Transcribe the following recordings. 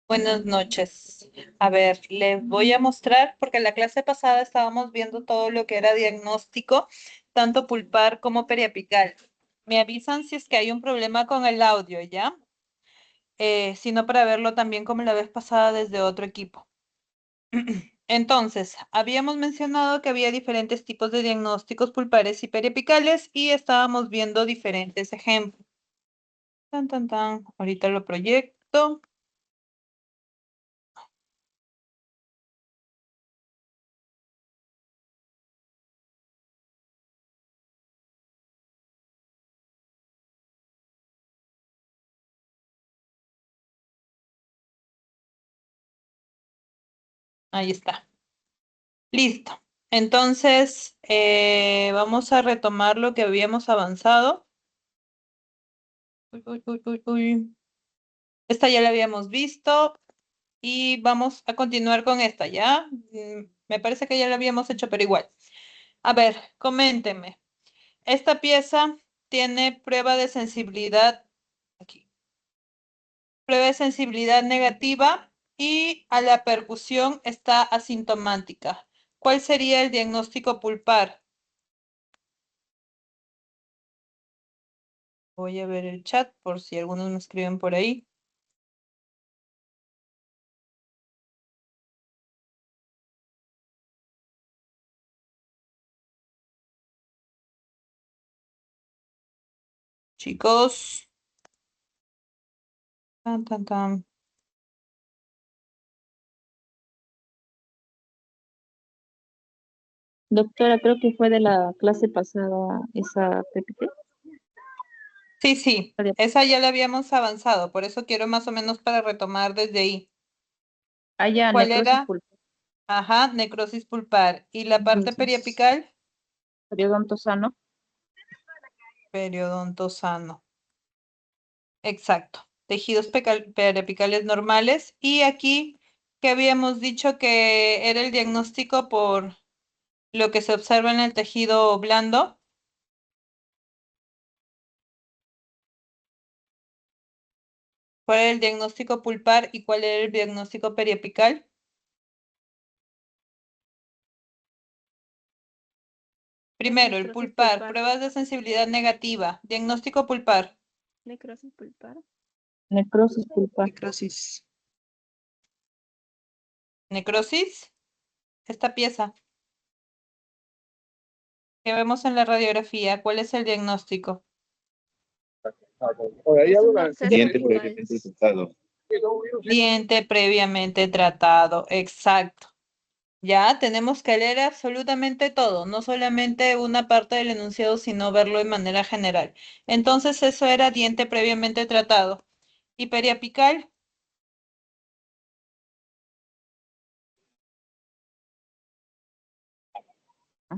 Buenas noches. A ver, les voy a mostrar, porque la clase pasada estábamos viendo todo lo que era diagnóstico, tanto pulpar como periapical. Me avisan si es que hay un problema con el audio, ¿ya? Sino para verlo también como la vez pasada desde otro equipo. Entonces, habíamos mencionado que había diferentes tipos de diagnósticos pulpares y periapicales y estábamos viendo diferentes ejemplos. Tan, tan, tan. Ahorita lo proyecto. Ahí está. Listo. Entonces, vamos a retomar lo que habíamos avanzado. Uy, uy, uy, uy, uy. Esta ya la habíamos visto y vamos a continuar con esta, ¿ya? Me parece que ya la habíamos hecho, pero igual. A ver, coméntenme. Esta pieza tiene prueba de sensibilidad aquí. Prueba de sensibilidad negativa y a la percusión está asintomática. ¿Cuál sería el diagnóstico pulpar? Voy a ver el chat por si algunos me escriben por ahí. Chicos. Tan, tan, tan. Doctora, creo que fue de la clase pasada esa PPT. Sí, sí, esa ya la habíamos avanzado, por eso quiero más o menos para retomar desde ahí. Ya, ¿Cuál necrosis era? pulpar, Ajá, necrosis pulpar. ¿Y la parte entonces, periapical? periodonto sano. Periodonto sano. Exacto. Tejidos periapicales normales. Y aquí que habíamos dicho que era el diagnóstico por lo que se observa en el tejido blando. ¿Cuál era el diagnóstico pulpar y cuál era el diagnóstico periapical? Primero, el Necrosis pulpar, pulpar. pruebas de sensibilidad negativa, diagnóstico pulpar. Necrosis pulpar. Necrosis pulpar. Necrosis. Necrosis, esta pieza que vemos en la radiografía, ¿cuál es el diagnóstico? Es un absceso Diente apical. previamente tratado. Diente previamente tratado, exacto. Ya tenemos que leer absolutamente todo, no solamente una parte del enunciado, sino verlo de manera general. Entonces, eso era diente previamente tratado. ¿Y periapical?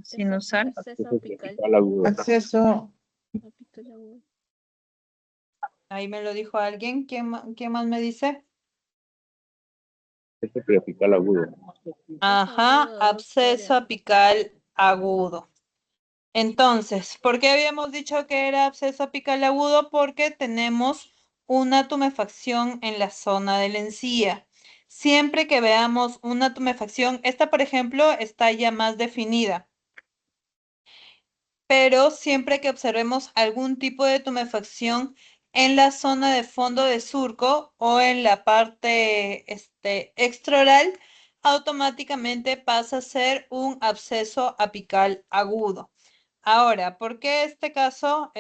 Sinusal. Absceso apical. Acceso. Apical agudo. Ahí me lo dijo alguien. ¿Quién más me dice? Este periapical agudo. Ajá, Agudo, absceso doctora. apical agudo. Entonces, ¿por qué habíamos dicho que era absceso apical agudo? Porque tenemos una tumefacción en la zona de la encía. Siempre que veamos una tumefacción, esta por ejemplo está ya más definida, pero siempre que observemos algún tipo de tumefacción en la zona de fondo de surco o en la parte extraoral, automáticamente pasa a ser un absceso apical agudo. Ahora, ¿por qué este caso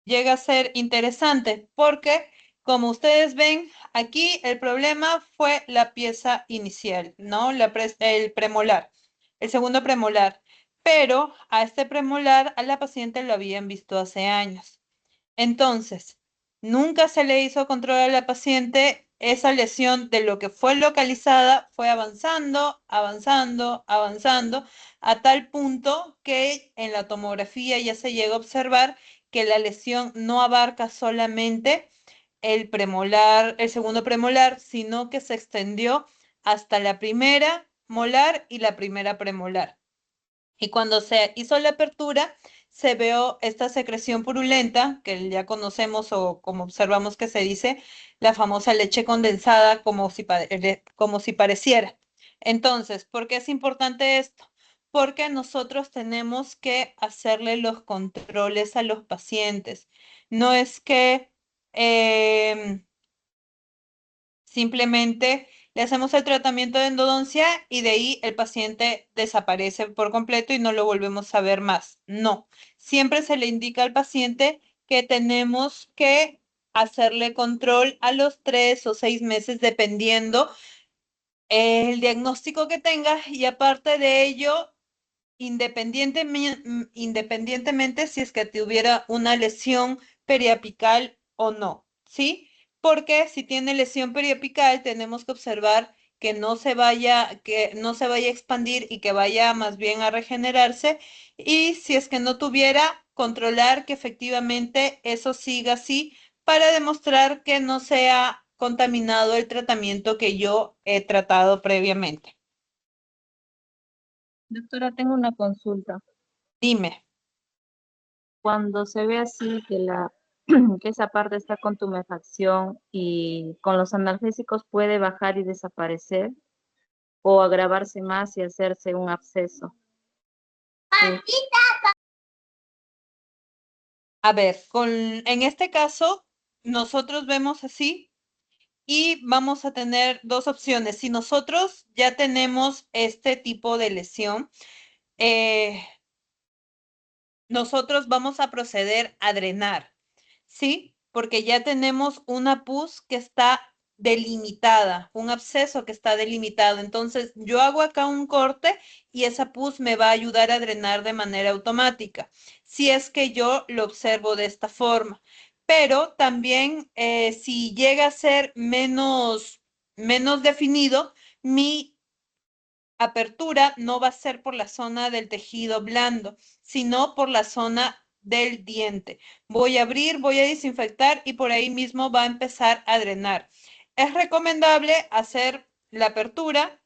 llega a ser interesante? Porque, como ustedes ven, aquí el problema fue la pieza inicial, ¿no? El premolar, el segundo premolar. Pero a este premolar a la paciente lo habían visto hace años. Entonces, nunca se le hizo control a la paciente. Esa lesión de lo que fue localizada fue avanzando, avanzando, avanzando, a tal punto que en la tomografía ya se llega a observar que la lesión no abarca solamente el premolar, el segundo premolar, sino que se extendió hasta la primera molar y la primera premolar. Y cuando se hizo la apertura, se vio esta secreción purulenta, que ya conocemos o como observamos que se dice, la famosa leche condensada como si pareciera. Entonces, ¿por qué es importante esto? Porque nosotros tenemos que hacerle los controles a los pacientes. No es que simplemente le hacemos el tratamiento de endodoncia y de ahí el paciente desaparece por completo y no lo volvemos a ver más. No, siempre se le indica al paciente que tenemos que hacerle control a los 3 o 6 meses, dependiendo el diagnóstico que tenga, y aparte de ello, independientemente si es que tuviera una lesión periapical o no, ¿sí? Porque si tiene lesión periapical, tenemos que observar que no se vaya a expandir y que vaya más bien a regenerarse. Y si es que no tuviera, controlar que efectivamente eso siga así para demostrar que no se ha contaminado el tratamiento que yo he tratado previamente. Doctora, tengo una consulta. Dime. Cuando se ve así que que esa parte está con tumefacción y con los analgésicos puede bajar y desaparecer o agravarse más y hacerse un absceso. Eh, A ver, en este caso, nosotros vemos así y vamos a tener dos opciones. Si nosotros ya tenemos este tipo de lesión, eh, nosotros vamos a proceder a drenar, ¿sí? Porque ya tenemos una pus que está delimitada, un absceso que está delimitado. Entonces, yo hago acá un corte y esa pus me va a ayudar a drenar de manera automática, si es que yo lo observo de esta forma. Pero también, si llega a ser menos definido, mi apertura no va a ser por la zona del tejido blando, sino por la zona del diente. Voy a abrir, voy a desinfectar y por ahí mismo va a empezar a drenar. Es recomendable hacer la apertura,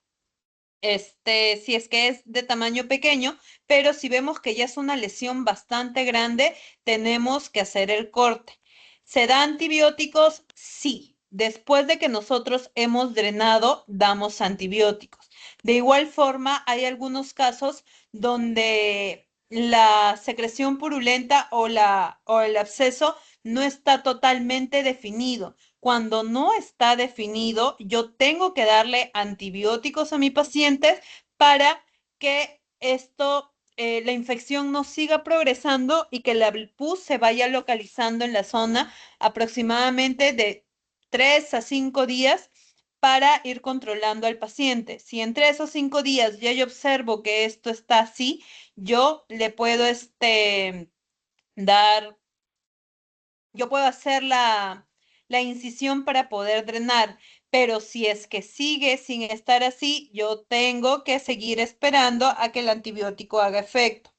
si es que es de tamaño pequeño, pero si vemos que ya es una lesión bastante grande, tenemos que hacer el corte. ¿Se da antibióticos? Sí. Después de que nosotros hemos drenado, damos antibióticos. De igual forma, hay algunos casos donde la secreción purulenta o el absceso no está totalmente definido. Cuando no está definido, yo tengo que darle antibióticos a mi paciente para que la infección no siga progresando y que la pus se vaya localizando en la zona aproximadamente de 3 a 5 días para ir controlando al paciente. Si en 3 o 5 días ya yo observo que esto está así, yo le puedo dar yo puedo hacer la incisión para poder drenar, pero si es que sigue sin estar así, yo tengo que seguir esperando a que el antibiótico haga efecto.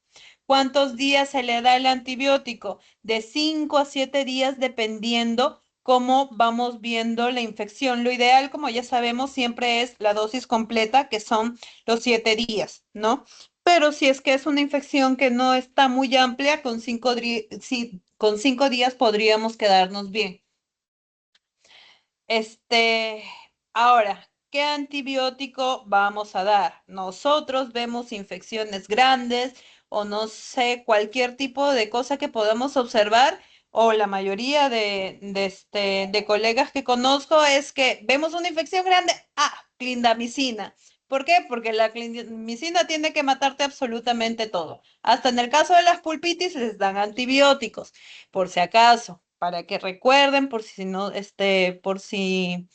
¿Cuántos días se le da el antibiótico? De 5 a 7 días, dependiendo cómo vamos viendo la infección. Lo ideal, como ya sabemos, siempre es la dosis completa, que son los 7 días, ¿no? Pero si es que es una infección que no está muy amplia, con 5 días podríamos quedarnos bien. Este, ahora, ¿qué antibiótico vamos a dar? Nosotros vemos infecciones grandes o no sé, cualquier tipo de cosa que podamos observar, o la mayoría de colegas que conozco es que vemos una infección grande, clindamicina. ¿Por qué? Porque la clindamicina tiene que matarte absolutamente todo. Hasta en el caso de las pulpitis les dan antibióticos, por si acaso, para que recuerden, por si no, por si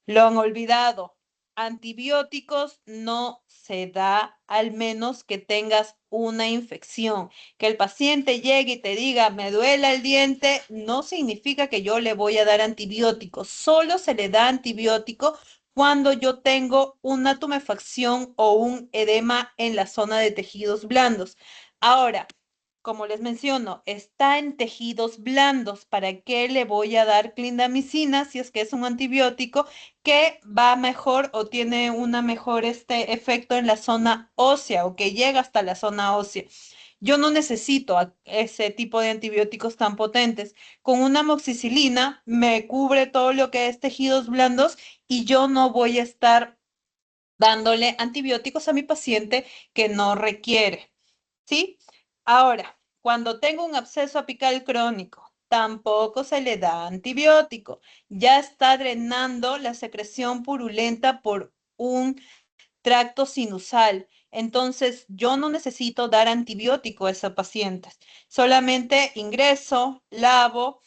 lo han olvidado. Antibióticos no se da al menos que tengas una infección. Que el paciente llegue y te diga, me duele el diente, no significa que yo le voy a dar antibióticos. Solo se le da antibiótico cuando yo tengo una tumefacción o un edema en la zona de tejidos blandos. Ahora, como les menciono, está en tejidos blandos. ¿Para qué le voy a dar clindamicina si es que es un antibiótico que va mejor o tiene una mejor efecto en la zona ósea o que llega hasta la zona ósea? yo no necesito ese tipo de antibióticos tan potentes. Con una amoxicilina me cubre todo lo que es tejidos blandos y yo no voy a estar dándole antibióticos a mi paciente que no requiere. ¿Sí? Ahora, cuando tengo un absceso apical crónico, tampoco se le da antibiótico. Ya está drenando la secreción purulenta por un tracto sinusal. Entonces, yo no necesito dar antibiótico a esos pacientes. Solamente ingreso, lavo,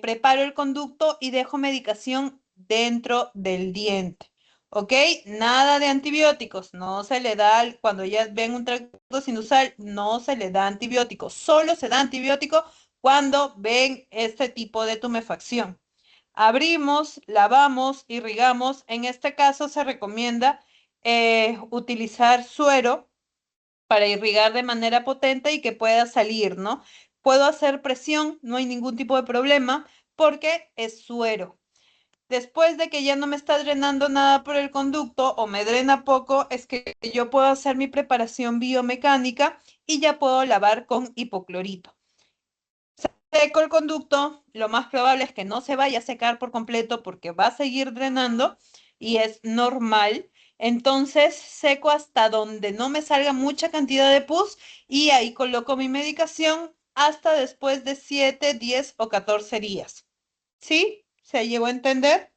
preparo el conducto y dejo medicación dentro del diente. ¿Ok? Nada de antibióticos. No se le da, cuando ya ven un tracto sinusal, no se le da antibiótico. Solo se da antibiótico cuando ven este tipo de tumefacción. Abrimos, lavamos, irrigamos. En este caso se recomienda utilizar suero para irrigar de manera potente y que pueda salir, ¿no? Puedo hacer presión, no hay ningún tipo de problema porque es suero. Después de que ya no me está drenando nada por el conducto o me drena poco, es que yo puedo hacer mi preparación biomecánica y ya puedo lavar con hipoclorito. Seco el conducto, lo más probable es que no se vaya a secar por completo porque va a seguir drenando y es normal. Entonces seco hasta donde no me salga mucha cantidad de pus y ahí coloco mi medicación hasta después de 7, 10 o 14 días. ¿Sí? ¿Se llegó a entender?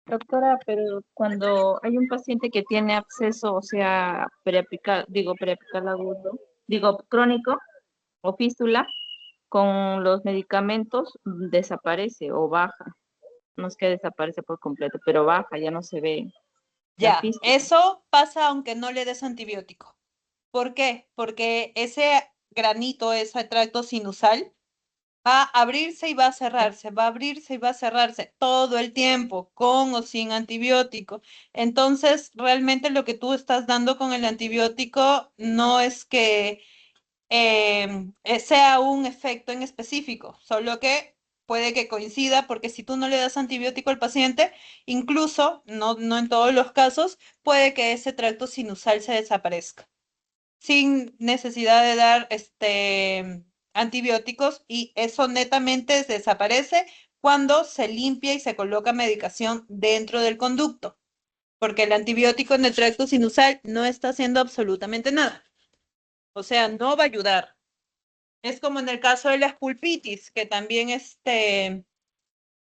Doctora, pero cuando hay un paciente que tiene absceso, o sea, preapical agudo, digo crónico o fístula, con los medicamentos desaparece o baja. No es que desaparece por completo, pero baja, ya no se ve la Ya, fístula. eso pasa aunque no le des antibiótico. ¿Por qué? Porque ese granito, ese tracto sinusal, va a abrirse y va a cerrarse, va a abrirse y va a cerrarse todo el tiempo, con o sin antibiótico. Entonces, realmente lo que tú estás dando con el antibiótico no es que sea un efecto en específico, solo que puede que coincida porque si tú no le das antibiótico al paciente, incluso, no en todos los casos, puede que ese tracto sinusal se desaparezca sin necesidad de dar antibióticos y eso netamente desaparece cuando se limpia y se coloca medicación dentro del conducto, porque el antibiótico en el tracto sinusal no está haciendo absolutamente nada. O sea, no va a ayudar. Es como en el caso de las pulpitis, que también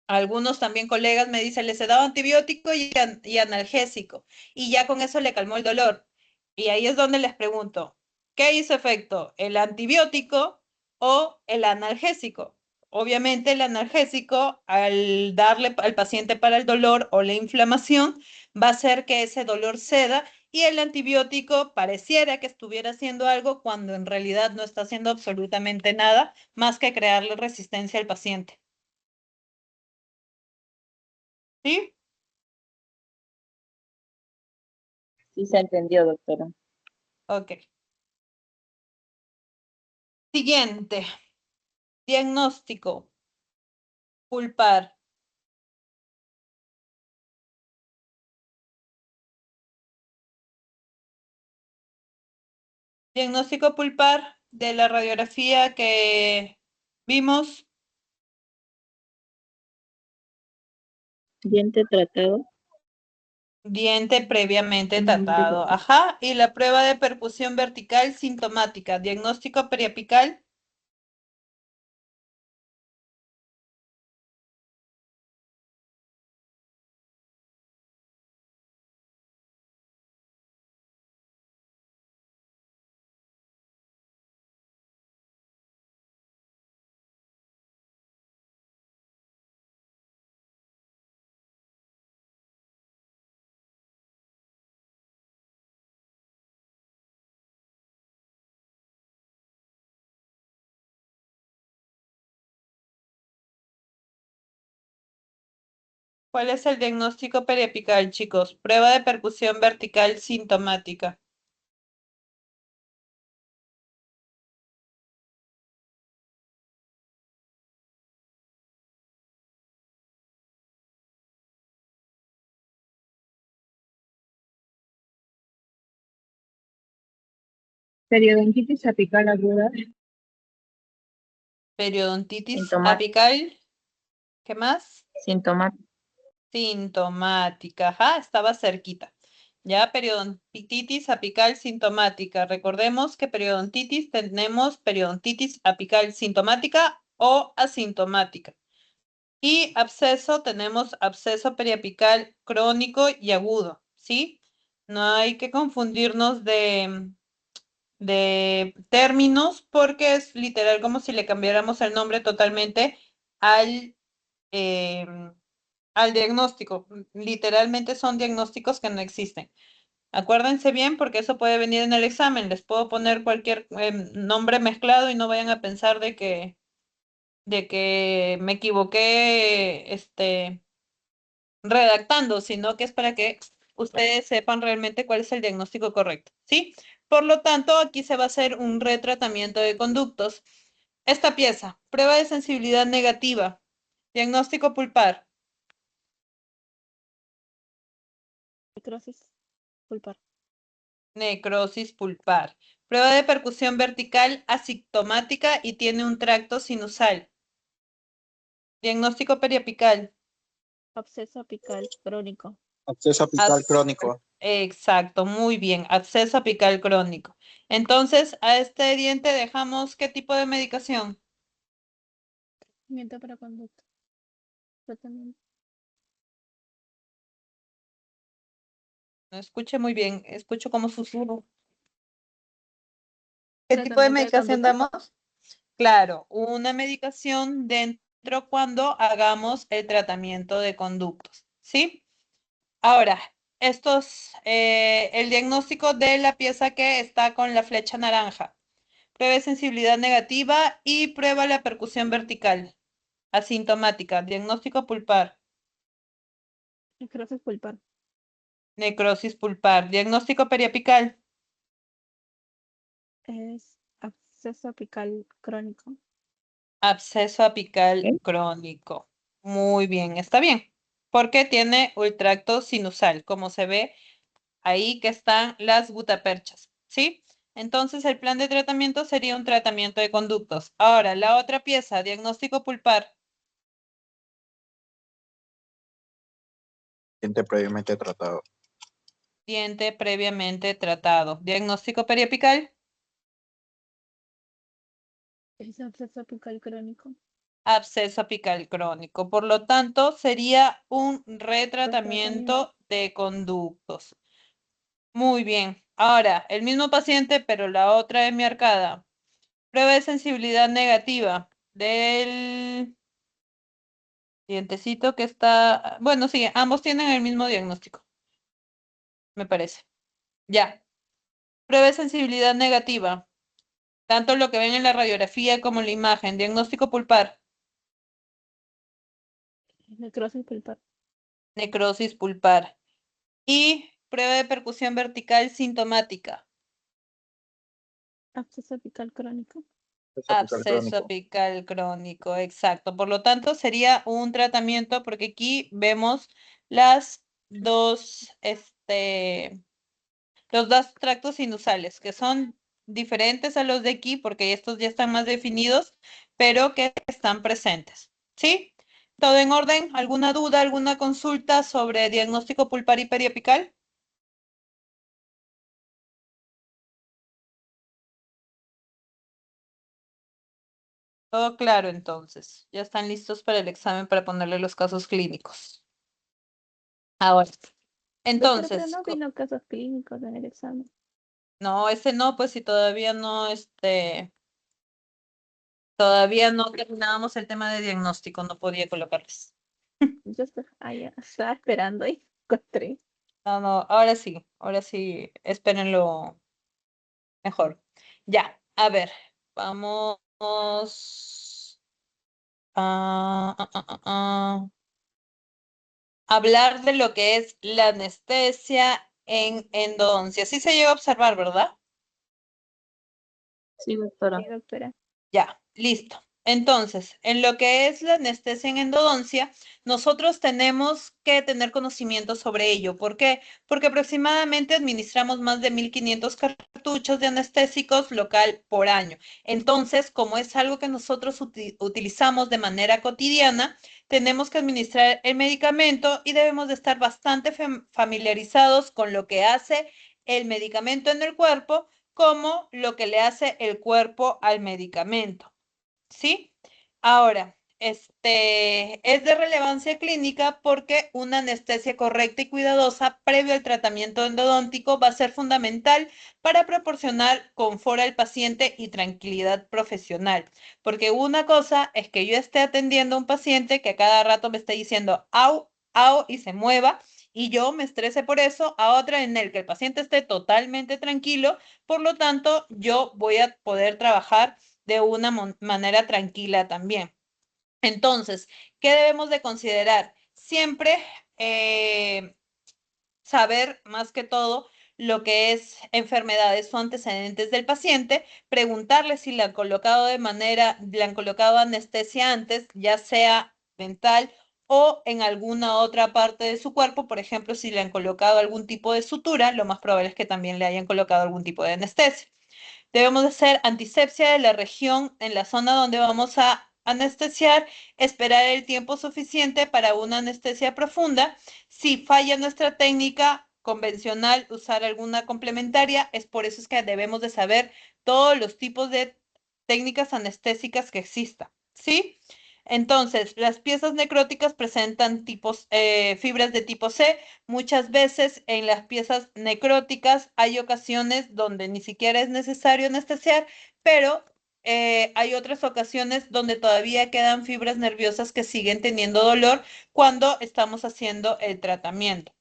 algunos también colegas me dicen, les he dado antibiótico y analgésico, y ya con eso le calmó el dolor. Y ahí es donde les pregunto, ¿qué hizo efecto? ¿El antibiótico o el analgésico? Obviamente el analgésico, al darle al paciente para el dolor o la inflamación, va a hacer que ese dolor ceda y el antibiótico pareciera que estuviera haciendo algo cuando en realidad no está haciendo absolutamente nada más que crearle resistencia al paciente. ¿Sí? Sí se entendió, doctora. Ok. Siguiente. Diagnóstico. Pulpar. Diagnóstico pulpar de la radiografía que vimos. Diente tratado. Diente previamente tratado. Digo, Ajá. Y la prueba de percusión vertical sintomática. Diagnóstico periapical. ¿Cuál es el diagnóstico periapical, chicos? Prueba de percusión vertical sintomática. Periodontitis apical aguda. Periodontitis Sintomática. apical. ¿Qué más? Sintomática. Sintomática. Ajá, estaba cerquita. Ya, periodontitis apical sintomática. Recordemos que periodontitis tenemos periodontitis apical sintomática o asintomática. Y absceso tenemos absceso periapical crónico y agudo, ¿sí? No hay que confundirnos de términos porque es literal como si le cambiáramos el nombre totalmente al, al diagnóstico. Literalmente son diagnósticos que no existen. Acuérdense bien porque eso puede venir en el examen. Les puedo poner cualquier nombre mezclado y no vayan a pensar de que me equivoqué redactando, sino que es para que ustedes sepan realmente cuál es el diagnóstico correcto, ¿sí? Por lo tanto, aquí se va a hacer un retratamiento de conductos. Esta pieza, prueba de sensibilidad negativa, diagnóstico pulpar, Necrosis pulpar. necrosis pulpar. Prueba de percusión vertical asintomática y tiene un tracto sinusal. Diagnóstico periapical. Absceso apical crónico. Absceso apical crónico. Exacto, muy bien. Absceso apical crónico. Entonces, a este diente dejamos ¿qué tipo de medicación? Tratamiento para conducto. Tratamiento. No escuché muy bien, escucho como susurro. ¿Qué tipo de Tratamiento de medicación conducto. damos? Claro, una medicación dentro cuando hagamos el tratamiento de conductos, ¿sí? Ahora, el diagnóstico de la pieza que está con la flecha naranja. Prueba de sensibilidad negativa y prueba la percusión vertical. Asintomática. Diagnóstico pulpar. Necrosis pulpar. Necrosis pulpar. Diagnóstico periapical. Es absceso apical crónico. Absceso apical ¿Eh? crónico. Muy bien, está bien. Porque tiene el tracto sinusal, como se ve ahí que están las gutaperchas, ¿sí? Entonces el plan de tratamiento sería un tratamiento de conductos. Ahora, la otra pieza, diagnóstico pulpar. Diente previamente tratado. Diente previamente tratado. Diagnóstico periapical. Es absceso apical crónico. Absceso apical crónico. Por lo tanto, sería un retratamiento de conductos. Muy bien. Ahora, el mismo paciente, pero la otra hemiarcada. Prueba de sensibilidad negativa del dientecito que está... Bueno, sí, ambos tienen el mismo diagnóstico, me parece. Ya. Prueba de sensibilidad negativa. Tanto lo que ven en la radiografía como en la imagen. Diagnóstico pulpar. Necrosis pulpar. Necrosis pulpar. Y prueba de percusión vertical sintomática. Absceso apical crónico. Absceso apical crónico, exacto. Por lo tanto, sería un tratamiento, porque aquí vemos las dos, los dos tractos sinusales, que son diferentes a los de aquí, porque estos ya están más definidos, pero que están presentes. ¿Sí? ¿Todo en orden? ¿Alguna duda, alguna consulta sobre diagnóstico pulpar y periapical? Todo claro, entonces. Ya están listos para el examen para ponerle los casos clínicos. Ahora, Doctora, entonces, pero no vino casos clínicos en el examen. no, ese no, pues si todavía no, todavía no terminábamos el tema de diagnóstico, no podía colocarles. Yo estaba esperando y encontré. No, no, ahora sí, espérenlo mejor. Ya, a ver, vamos a hablar de lo que es la anestesia en endodoncia. Sí se llega a observar, ¿verdad? Sí, doctora. Sí, doctora. Ya, listo. Entonces, en lo que es la anestesia en endodoncia, nosotros tenemos que tener conocimiento sobre ello. ¿Por qué? Porque aproximadamente administramos más de 1.500 cartuchos de anestésicos local por año. Entonces, como es algo que nosotros utilizamos de manera cotidiana, tenemos que administrar el medicamento y debemos de estar bastante familiarizados con lo que hace el medicamento en el cuerpo, como lo que le hace el cuerpo al medicamento. ¿Sí? Ahora, es de relevancia clínica porque una anestesia correcta y cuidadosa previo al tratamiento endodóntico va a ser fundamental para proporcionar confort al paciente y tranquilidad profesional. Porque una cosa es que yo esté atendiendo a un paciente que a cada rato me esté diciendo au, au y se mueva y yo me estrese por eso, a otra en el que el paciente esté totalmente tranquilo, por lo tanto, yo voy a poder trabajar de una manera tranquila también. Entonces, ¿qué debemos de considerar? Siempre saber más que todo lo que es enfermedades o antecedentes del paciente, preguntarle si le han colocado le han colocado anestesia antes, ya sea dental o en alguna otra parte de su cuerpo, por ejemplo, si le han colocado algún tipo de sutura, lo más probable es que también le hayan colocado algún tipo de anestesia. Debemos hacer antisepsia de la región en la zona donde vamos a anestesiar, esperar el tiempo suficiente para una anestesia profunda. Si falla nuestra técnica convencional, usar alguna complementaria, es por eso es que debemos de saber todos los tipos de técnicas anestésicas que existan, ¿sí? Entonces, las piezas necróticas presentan fibras de tipo C. Muchas veces en las piezas necróticas hay ocasiones donde ni siquiera es necesario anestesiar, pero hay otras ocasiones donde todavía quedan fibras nerviosas que siguen teniendo dolor cuando estamos haciendo el tratamiento.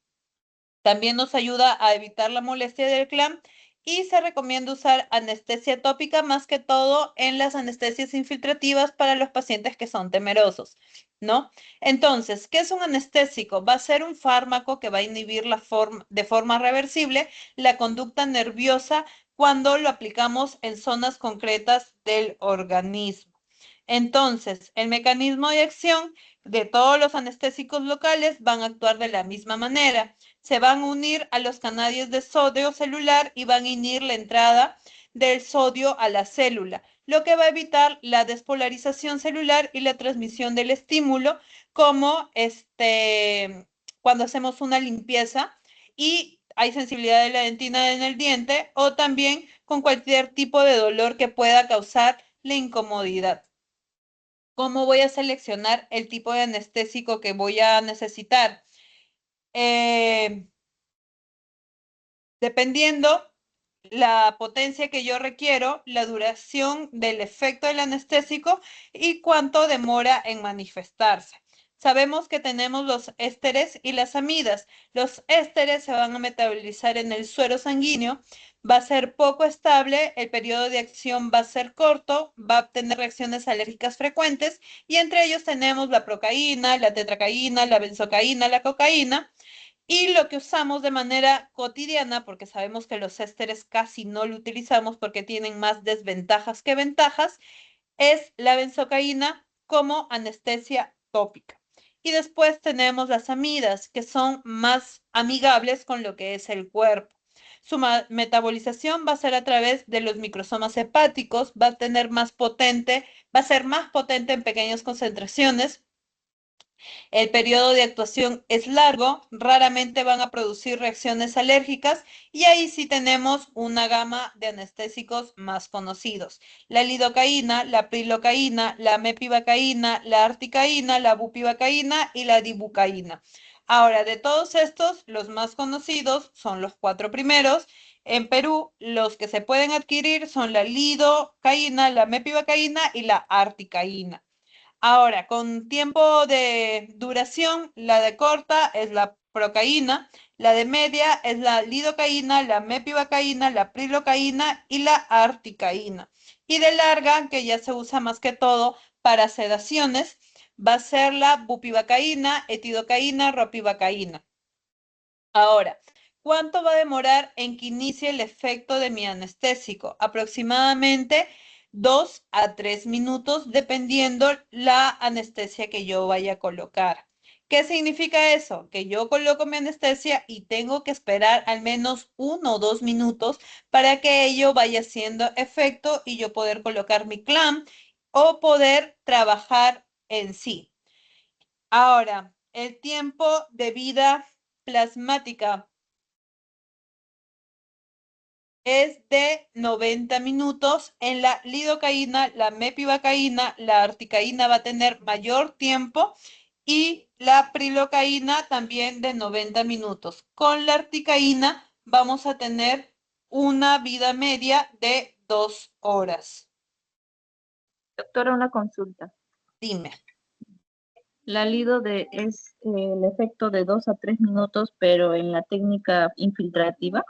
También nos ayuda a evitar la molestia del clamp y se recomienda usar anestesia tópica más que todo en las anestesias infiltrativas para los pacientes que son temerosos, ¿no? Entonces, ¿qué es un anestésico? Va a ser un fármaco que va a inhibir de forma reversible la conducta nerviosa cuando lo aplicamos en zonas concretas del organismo. Entonces, el mecanismo de acción de todos los anestésicos locales van a actuar de la misma manera. Se van a unir a los canales de sodio celular y van a inhibir la entrada del sodio a la célula, lo que va a evitar la despolarización celular y la transmisión del estímulo, como cuando hacemos una limpieza y hay sensibilidad de la dentina en el diente o también con cualquier tipo de dolor que pueda causar la incomodidad. ¿Cómo voy a seleccionar el tipo de anestésico que voy a necesitar? Dependiendo la potencia que yo requiero, la duración del efecto del anestésico y cuánto demora en manifestarse. Sabemos que tenemos los ésteres y las amidas. Los ésteres se van a metabolizar en el suero sanguíneo, va a ser poco estable, el periodo de acción va a ser corto, va a tener reacciones alérgicas frecuentes y entre ellos tenemos la procaína, la tetracaína, la benzocaína, la cocaína. Y lo que usamos de manera cotidiana, porque sabemos que los ésteres casi no lo utilizamos porque tienen más desventajas que ventajas, es la benzocaína como anestesia tópica. Y después tenemos las amidas, que son más amigables con lo que es el cuerpo. Su metabolización va a ser a través de los microsomas hepáticos, va a ser más potente en pequeñas concentraciones. El periodo de actuación es largo, raramente van a producir reacciones alérgicas y ahí sí tenemos una gama de anestésicos más conocidos. La lidocaína, la prilocaína, la mepivacaína, la articaína, la bupivacaína y la dibucaína. Ahora, de todos estos, los más conocidos son los 4 primeros. En Perú, los que se pueden adquirir son la lidocaína, la mepivacaína y la articaína. Ahora, con tiempo de duración, la de corta es la procaína, la de media es la lidocaína, la mepivacaína, la prilocaína y la articaína. Y de larga, que ya se usa más que todo para sedaciones, va a ser la bupivacaína, etidocaína, ropivacaína. Ahora, ¿cuánto va a demorar en que inicie el efecto de mi anestésico? Aproximadamente 2 a 3 minutos, dependiendo la anestesia que yo vaya a colocar. ¿Qué significa eso? Que yo coloco mi anestesia y tengo que esperar al menos 1 o 2 minutos para que ello vaya haciendo efecto y yo poder colocar mi clamp o poder trabajar en sí. Ahora, el tiempo de vida plasmática es de 90 minutos. En la lidocaína, la mepivacaína, la articaína va a tener mayor tiempo y la prilocaína también de 90 minutos. Con la articaína vamos a tener una vida media de 2 horas. Doctora, una consulta. Dime. La lido es el efecto de 2 a 3 minutos, pero en la técnica infiltrativa.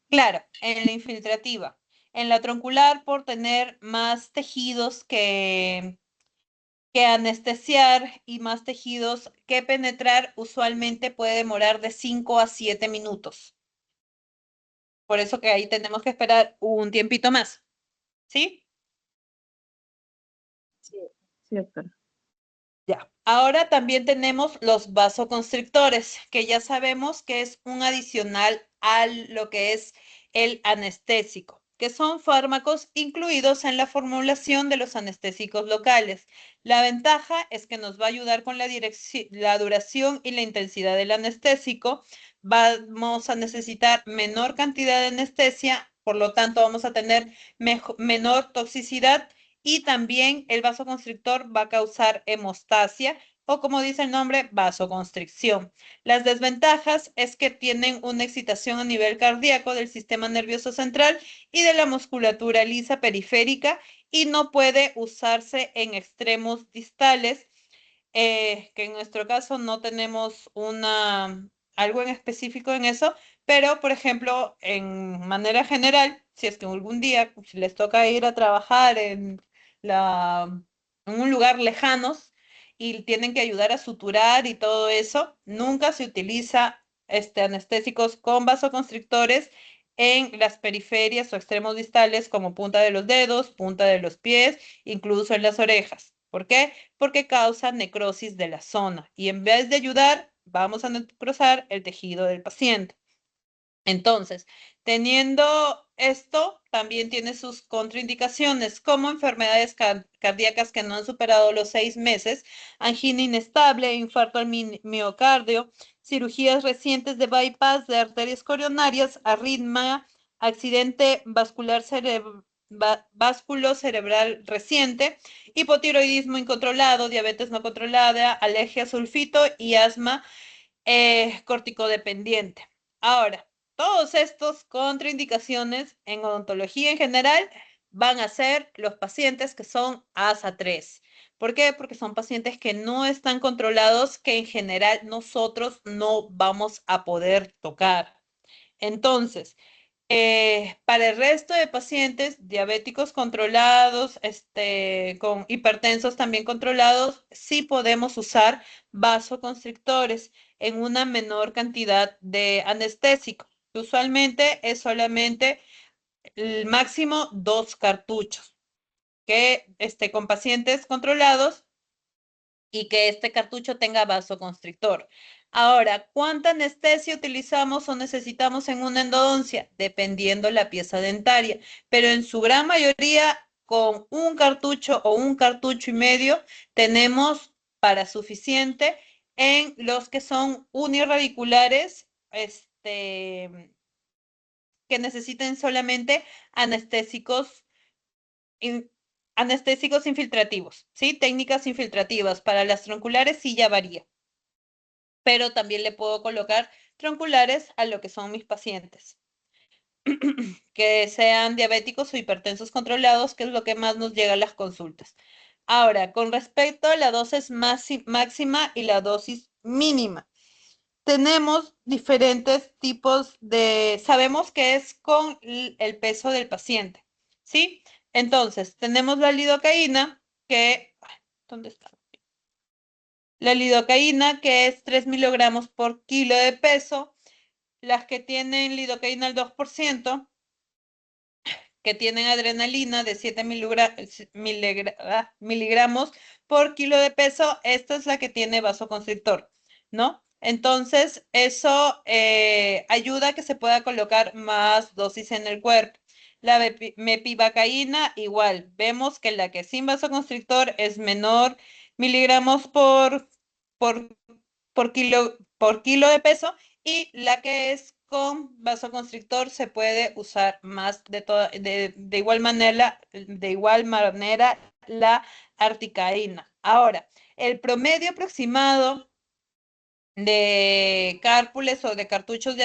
Claro, en la infiltrativa. En la troncular, por tener más tejidos que anestesiar y más tejidos que penetrar, usualmente puede demorar de 5 a 7 minutos. Por eso que ahí tenemos que esperar un tiempito más. ¿Sí? Sí, doctora. Ya. Ahora también tenemos los vasoconstrictores, que ya sabemos que es un adicional a lo que es el anestésico, que son fármacos incluidos en la formulación de los anestésicos locales. La ventaja es que nos va a ayudar con la duración y la intensidad del anestésico. Vamos a necesitar menor cantidad de anestesia, por lo tanto vamos a tener menor toxicidad y también el vasoconstrictor va a causar hemostasia o, como dice el nombre, vasoconstricción. Las desventajas es que tienen una excitación a nivel cardíaco del sistema nervioso central y de la musculatura lisa periférica y no puede usarse en extremos distales, que en nuestro caso no tenemos algo en específico en eso, pero por ejemplo, en manera general, si es que algún día les toca ir a trabajar en un lugar lejanos y tienen que ayudar a suturar y todo eso, nunca se utiliza anestésicos con vasoconstrictores en las periferias o extremos distales como punta de los dedos, punta de los pies, incluso en las orejas. ¿Por qué? Porque causa necrosis de la zona y en vez de ayudar, vamos a necrosar el tejido del paciente. Entonces, teniendo esto, también tiene sus contraindicaciones, como enfermedades cardíacas que no han superado los 6 meses, angina inestable, infarto al miocardio, cirugías recientes de bypass de arterias coronarias, arritmia, accidente vascular básculo cerebral reciente, hipotiroidismo incontrolado, diabetes no controlada, alergia a sulfito y asma corticodependiente. Ahora, todos estos contraindicaciones en odontología en general van a ser los pacientes que son ASA 3. ¿Por qué? Porque son pacientes que no están controlados, que en general nosotros no vamos a poder tocar. Entonces, para el resto de pacientes diabéticos controlados, con hipertensos también controlados, sí podemos usar vasoconstrictores en una menor cantidad de anestésico. Usualmente es solamente el máximo 2 cartuchos, que con pacientes controlados y que este cartucho tenga vasoconstrictor. Ahora, ¿cuánta anestesia utilizamos o necesitamos en una endodoncia? Dependiendo la pieza dentaria, pero en su gran mayoría, con un cartucho o un cartucho y medio, tenemos para suficiente en los que son unirradiculares, que necesiten solamente anestésicos anestésicos infiltrativos, ¿sí? Técnicas infiltrativas. Para las tronculares sí ya varía, pero también le puedo colocar tronculares a lo que son mis pacientes, que sean diabéticos o hipertensos controlados, que es lo que más nos llega a las consultas. Ahora, con respecto a la dosis máxima y la dosis mínima, tenemos diferentes tipos sabemos que es con el peso del paciente, ¿sí? Entonces, tenemos la lidocaína, ¿dónde está? La lidocaína, que es 3 miligramos por kilo de peso. Las que tienen lidocaína al 2%, que tienen adrenalina de 7 miligramos por kilo de peso, esta es la que tiene vasoconstrictor, ¿no? Entonces, eso ayuda a que se pueda colocar más dosis en el cuerpo. La mepivacaína, igual, vemos que la que sin vasoconstrictor es menor miligramos por kilo de peso, y la que es con vasoconstrictor se puede usar más de igual manera la articaína. Ahora, el promedio aproximado de cárpules o de cartuchos de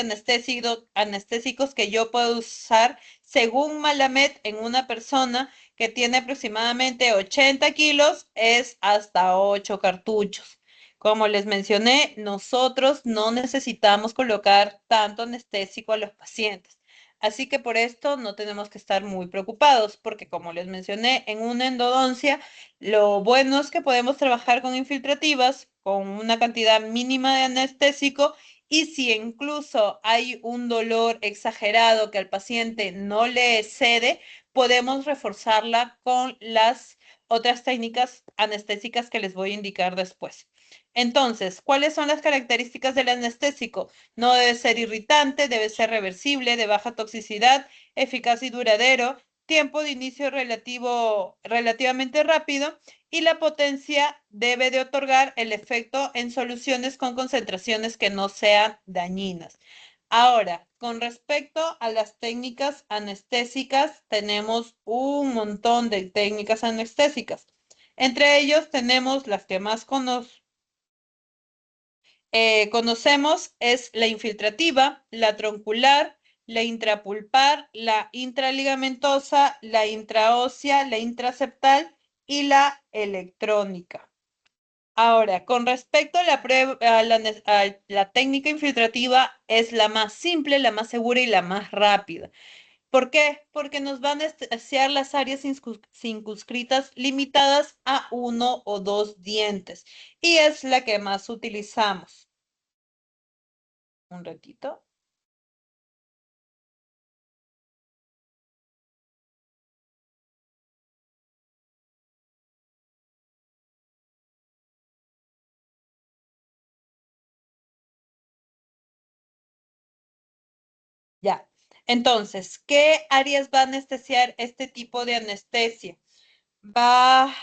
anestésicos que yo puedo usar según Malamed en una persona que tiene aproximadamente 80 kilos es hasta 8 cartuchos. Como les mencioné, nosotros no necesitamos colocar tanto anestésico a los pacientes. Así que por esto no tenemos que estar muy preocupados, porque como les mencioné, en una endodoncia, lo bueno es que podemos trabajar con infiltrativas, con una cantidad mínima de anestésico, y si incluso hay un dolor exagerado que al paciente no le cede, podemos reforzarla con las otras técnicas anestésicas que les voy a indicar después. Entonces, ¿cuáles son las características del anestésico? No debe ser irritante, debe ser reversible, de baja toxicidad, eficaz y duradero, tiempo de inicio relativamente rápido, y la potencia debe de otorgar el efecto en soluciones con concentraciones que no sean dañinas. Ahora, con respecto a las técnicas anestésicas, tenemos un montón de técnicas anestésicas. Entre ellos tenemos las que más conocemos, es la infiltrativa, la troncular, la intrapulpar, la intraligamentosa, la intraósea, la intraseptal y la electrónica. Ahora, con respecto a la técnica infiltrativa, es la más simple, la más segura y la más rápida. ¿Por qué? Porque nos van a anestesiar las áreas circunscritas limitadas a 1 o 2 dientes, y es la que más utilizamos. Un ratito. Ya. Entonces, ¿qué áreas va a anestesiar este tipo de anestesia? Va a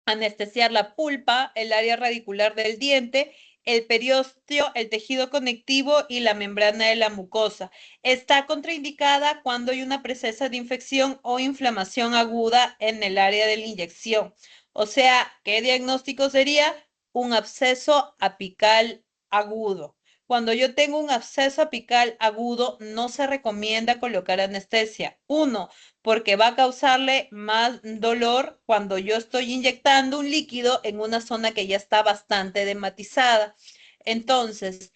anestesiar la pulpa, el área radicular del diente, el periósteo, el tejido conectivo y la membrana de la mucosa. Está contraindicada cuando hay una presencia de infección o inflamación aguda en el área de la inyección. O sea, ¿qué diagnóstico sería? Un absceso apical agudo. Cuando yo tengo un absceso apical agudo, no se recomienda colocar anestesia. Uno, porque va a causarle más dolor cuando yo estoy inyectando un líquido en una zona que ya está bastante edematizada. Entonces,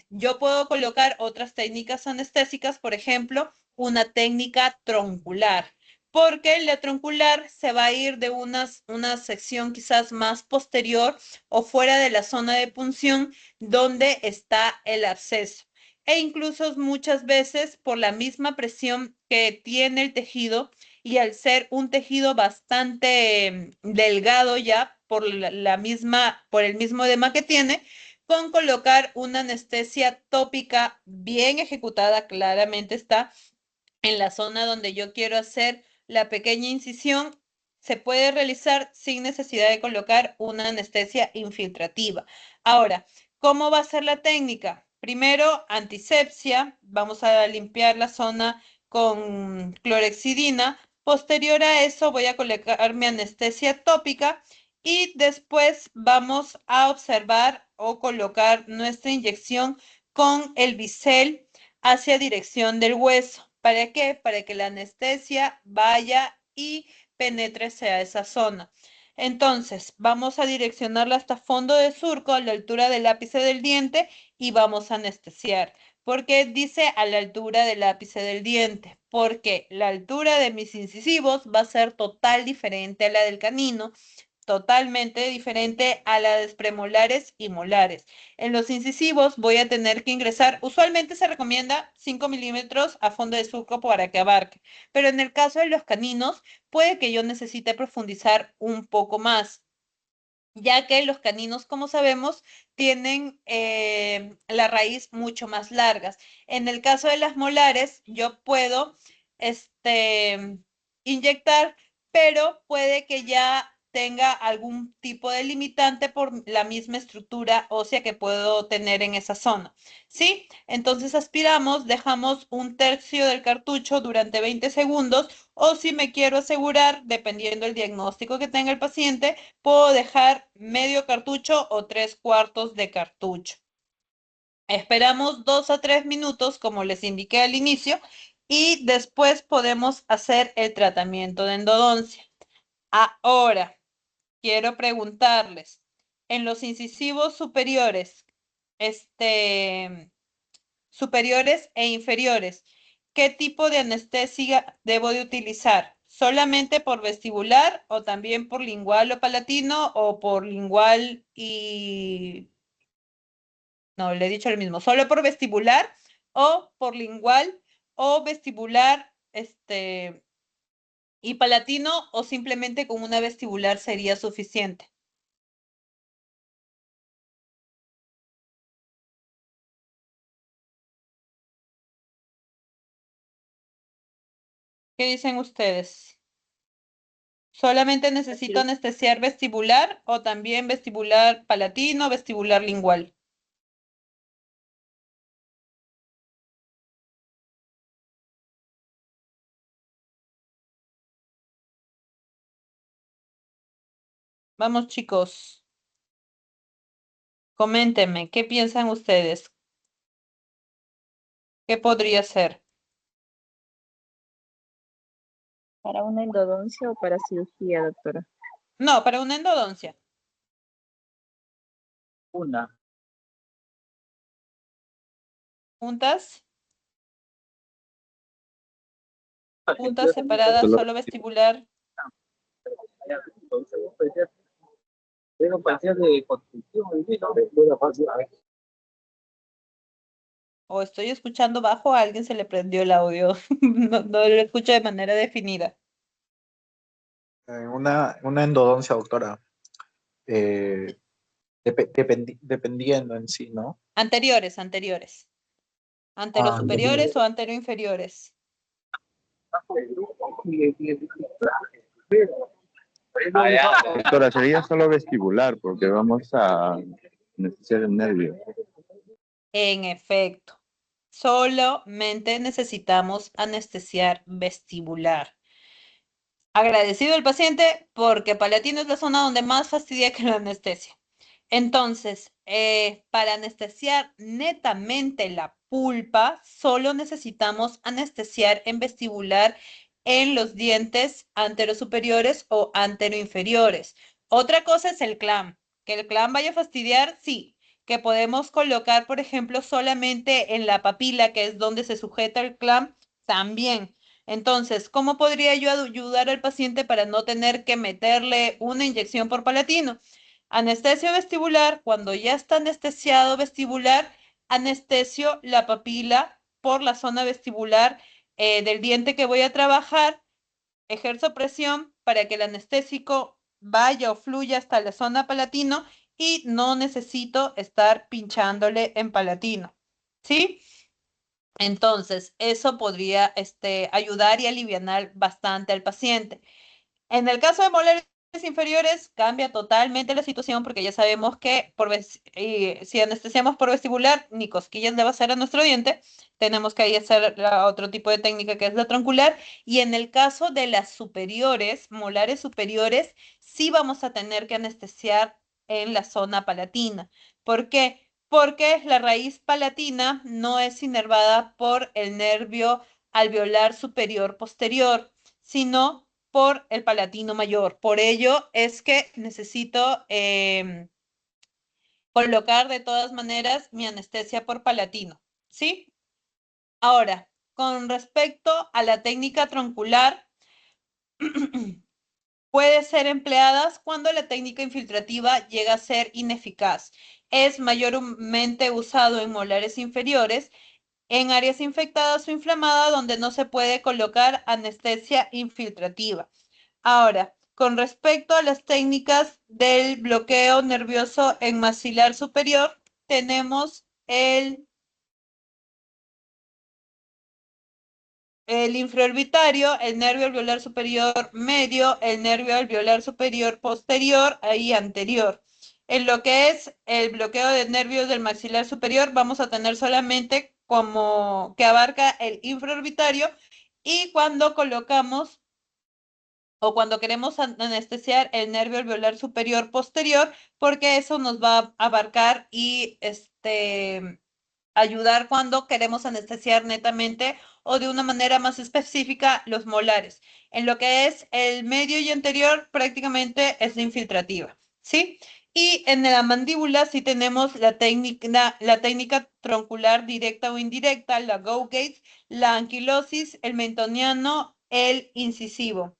yo puedo colocar otras técnicas anestésicas, por ejemplo, una técnica troncular, porque la troncular se va a ir de una sección quizás más posterior o fuera de la zona de punción donde está el absceso, e incluso muchas veces por la misma presión que tiene el tejido, y al ser un tejido bastante delgado ya por por el mismo edema que tiene, con colocar una anestesia tópica bien ejecutada, claramente está en la zona donde yo quiero hacer la pequeña incisión, se puede realizar sin necesidad de colocar una anestesia infiltrativa. Ahora, ¿cómo va a ser la técnica? Primero, antisepsia. Vamos a limpiar la zona con clorexidina. Posterior a eso, voy a colocar mi anestesia tópica, y después vamos a observar o colocar nuestra inyección con el bisel hacia dirección del hueso. ¿Para qué? Para que la anestesia vaya y penetre hacia esa zona. Entonces, vamos a direccionarla hasta fondo de surco, a la altura del ápice del diente, y vamos a anestesiar. ¿Por qué dice a la altura del ápice del diente? Porque la altura de mis incisivos va a ser total diferente a la del canino, totalmente diferente a las premolares y molares. En los incisivos voy a tener que ingresar, usualmente se recomienda 5 milímetros a fondo de surco para que abarque, pero en el caso de los caninos puede que yo necesite profundizar un poco más, ya que los caninos, como sabemos, tienen la raíz mucho más largas. En el caso de las molares, yo puedo inyectar, pero puede que ya tenga algún tipo de limitante por la misma estructura ósea que puedo tener en esa zona. ¿Sí? Entonces aspiramos, dejamos un tercio del cartucho durante 20 segundos, o si me quiero asegurar, dependiendo del diagnóstico que tenga el paciente, puedo dejar medio cartucho o 3/4 de cartucho. Esperamos 2 a 3 minutos, como les indiqué al inicio, y después podemos hacer el tratamiento de endodoncia. Ahora, quiero preguntarles, en los incisivos superiores, superiores e inferiores, ¿qué tipo de anestesia debo de utilizar? ¿Solamente por vestibular o también por lingual o palatino o por lingual y... No, le he dicho lo mismo, solo por vestibular o por lingual o vestibular, y palatino, o simplemente con una vestibular sería suficiente? ¿Qué dicen ustedes? ¿Solamente necesito anestesiar vestibular o también vestibular palatino, vestibular lingual? Vamos, chicos. Coméntenme, ¿qué piensan ustedes? ¿Qué podría ser? ¿Para una endodoncia o para cirugía, doctora? No, para una endodoncia. Una. ¿Juntas? ¿Juntas, separadas, solo vestibular? Tengo pacientes de construcción y no fácil. ¿O estoy escuchando bajo? A alguien se le prendió el audio. No, no lo escucho de manera definida. Una endodoncia, doctora. Eh, dependiendo en sí, ¿no? Anteriores, anteriores. ¿Anterosuperiores o anteroinferiores? Doctora, sería solo vestibular porque vamos a necesitar el nervio. En efecto, solamente necesitamos anestesiar vestibular. Agradecido el paciente porque palatino es la zona donde más fastidia que la anestesia. Entonces, para anestesiar netamente la pulpa, solo necesitamos anestesiar en vestibular en los dientes anterosuperiores o anteroinferiores. Otra cosa es el clam. Que el clam vaya a fastidiar, sí. Que podemos colocar, por ejemplo, solamente en la papila, que es donde se sujeta el clam, también. Entonces, ¿cómo podría yo ayudar al paciente para no tener que meterle una inyección por palatino? Anestesio vestibular, cuando ya está anestesiado vestibular, anestesio la papila por la zona vestibular del diente que voy a trabajar, ejerzo presión para que el anestésico vaya o fluya hasta la zona palatino y no necesito estar pinchándole en palatino. ¿Sí? Entonces, eso podría ayudar y alivianar bastante al paciente. En el caso de molares inferiores, cambia totalmente la situación porque ya sabemos que si anestesiamos por vestibular, ni cosquillas le va a hacer a nuestro diente. Tenemos que ahí hacer otro tipo de técnica que es la troncular. Y en el caso de las superiores, molares superiores, sí vamos a tener que anestesiar en la zona palatina. ¿Por qué? Porque la raíz palatina no es inervada por el nervio alveolar superior posterior, sino por el palatino mayor. Por ello es que necesito colocar de todas maneras mi anestesia por palatino, ¿sí? Ahora, con respecto a la técnica troncular, puede ser empleadas cuando la técnica infiltrativa llega a ser ineficaz. Es mayormente usado en molares inferiores, en áreas infectadas o inflamadas donde no se puede colocar anestesia infiltrativa. Ahora, con respecto a las técnicas del bloqueo nervioso en maxilar superior, tenemos el infraorbitario, el nervio alveolar superior medio, el nervio alveolar superior posterior y anterior. En lo que es el bloqueo de nervios del maxilar superior, vamos a tener solamente como que abarca el infraorbitario, y cuando colocamos o cuando queremos anestesiar el nervio alveolar superior posterior, porque eso nos va a abarcar y ayudar cuando queremos anestesiar netamente o de una manera más específica los molares. En lo que es el medio y anterior, prácticamente es infiltrativa, ¿sí? Y en la mandíbula sí tenemos la técnica troncular directa o indirecta, la Go-Gate, la anquilosis, el mentoniano, el incisivo.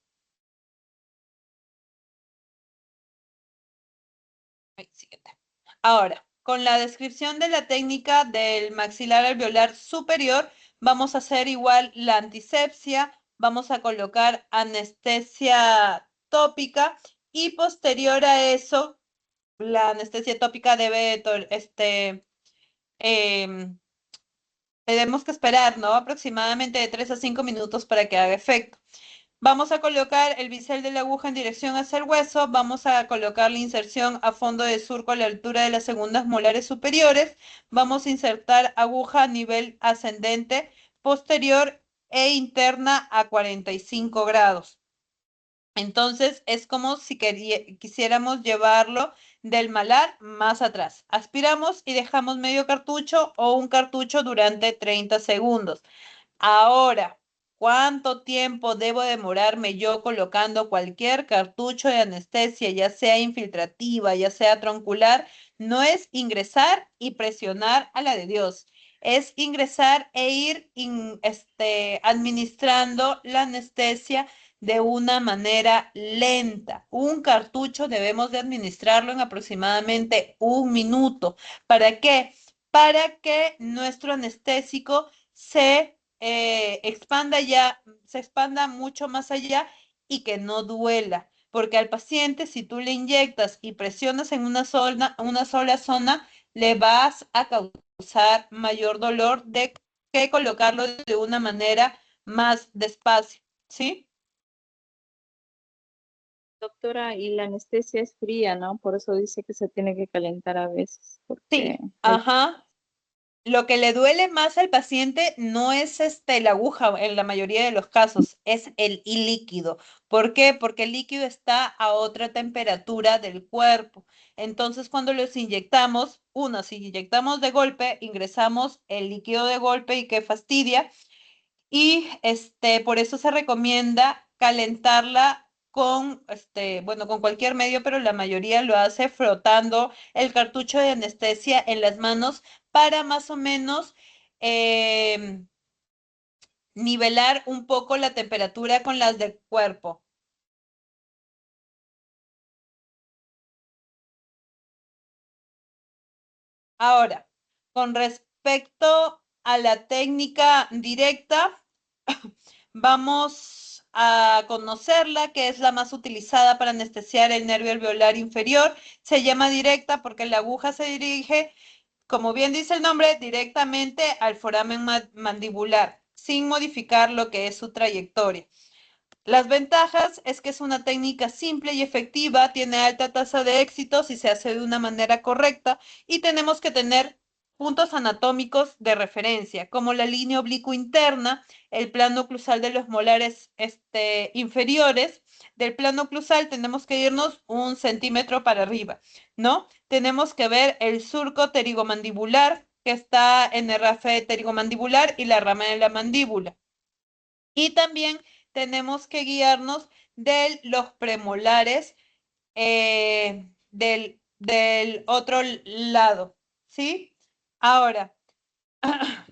Siguiente. Ahora, con la descripción de la técnica del maxilar alveolar superior, vamos a hacer igual la antisepsia, vamos a colocar anestesia tópica y posterior a eso, la anestesia tópica debe, tenemos que esperar, ¿no? Aproximadamente de 3 a 5 minutos para que haga efecto. Vamos a colocar el bisel de la aguja en dirección hacia el hueso, vamos a colocar la inserción a fondo de surco a la altura de las segundas molares superiores, vamos a insertar aguja a nivel ascendente, posterior e interna a 45 grados. Entonces es como si quisiéramos llevarlo del malar más atrás. Aspiramos y dejamos medio cartucho o un cartucho durante 30 segundos. Ahora, ¿cuánto tiempo debo demorarme yo colocando cualquier cartucho de anestesia, ya sea infiltrativa, ya sea troncular? No es ingresar y presionar a la de Dios. Es ingresar e ir administrando la anestesia de una manera lenta. Un cartucho debemos de administrarlo en aproximadamente 1 minuto. ¿Para qué? Para que nuestro anestésico se se expanda mucho más allá y que no duela. Porque al paciente, si tú le inyectas y presionas en una sola zona, le vas a causar mayor dolor de que colocarlo de una manera más despacio, ¿sí? Doctora, y la anestesia es fría, ¿no? Por eso dice que se tiene que calentar a veces, porque Sí, ajá. Lo que le duele más al paciente no es la aguja en la mayoría de los casos, es el líquido. ¿Por qué? Porque el líquido está a otra temperatura del cuerpo. Entonces, cuando los inyectamos, si inyectamos de golpe, ingresamos el líquido de golpe y qué fastidia. Y por eso se recomienda calentarla con, bueno, con cualquier medio, pero la mayoría lo hace frotando el cartucho de anestesia en las manos para más o menos nivelar un poco la temperatura con las del cuerpo. Ahora, con respecto a la técnica directa, vamos a conocerla, que es la más utilizada para anestesiar el nervio alveolar inferior. Se llama directa porque la aguja se dirige, como bien dice el nombre, directamente al foramen mandibular, sin modificar lo que es su trayectoria. Las ventajas es que es una técnica simple y efectiva, tiene alta tasa de éxito si se hace de una manera correcta, y tenemos que tener puntos anatómicos de referencia, como la línea oblicua interna, el plano oclusal de los molares inferiores. Del plano oclusal tenemos que irnos 1 centímetro para arriba, ¿no? Tenemos que ver el surco pterigomandibular que está en el rafe pterigomandibular y la rama de la mandíbula. Y también tenemos que guiarnos de los premolares del otro lado, ¿sí? Ahora,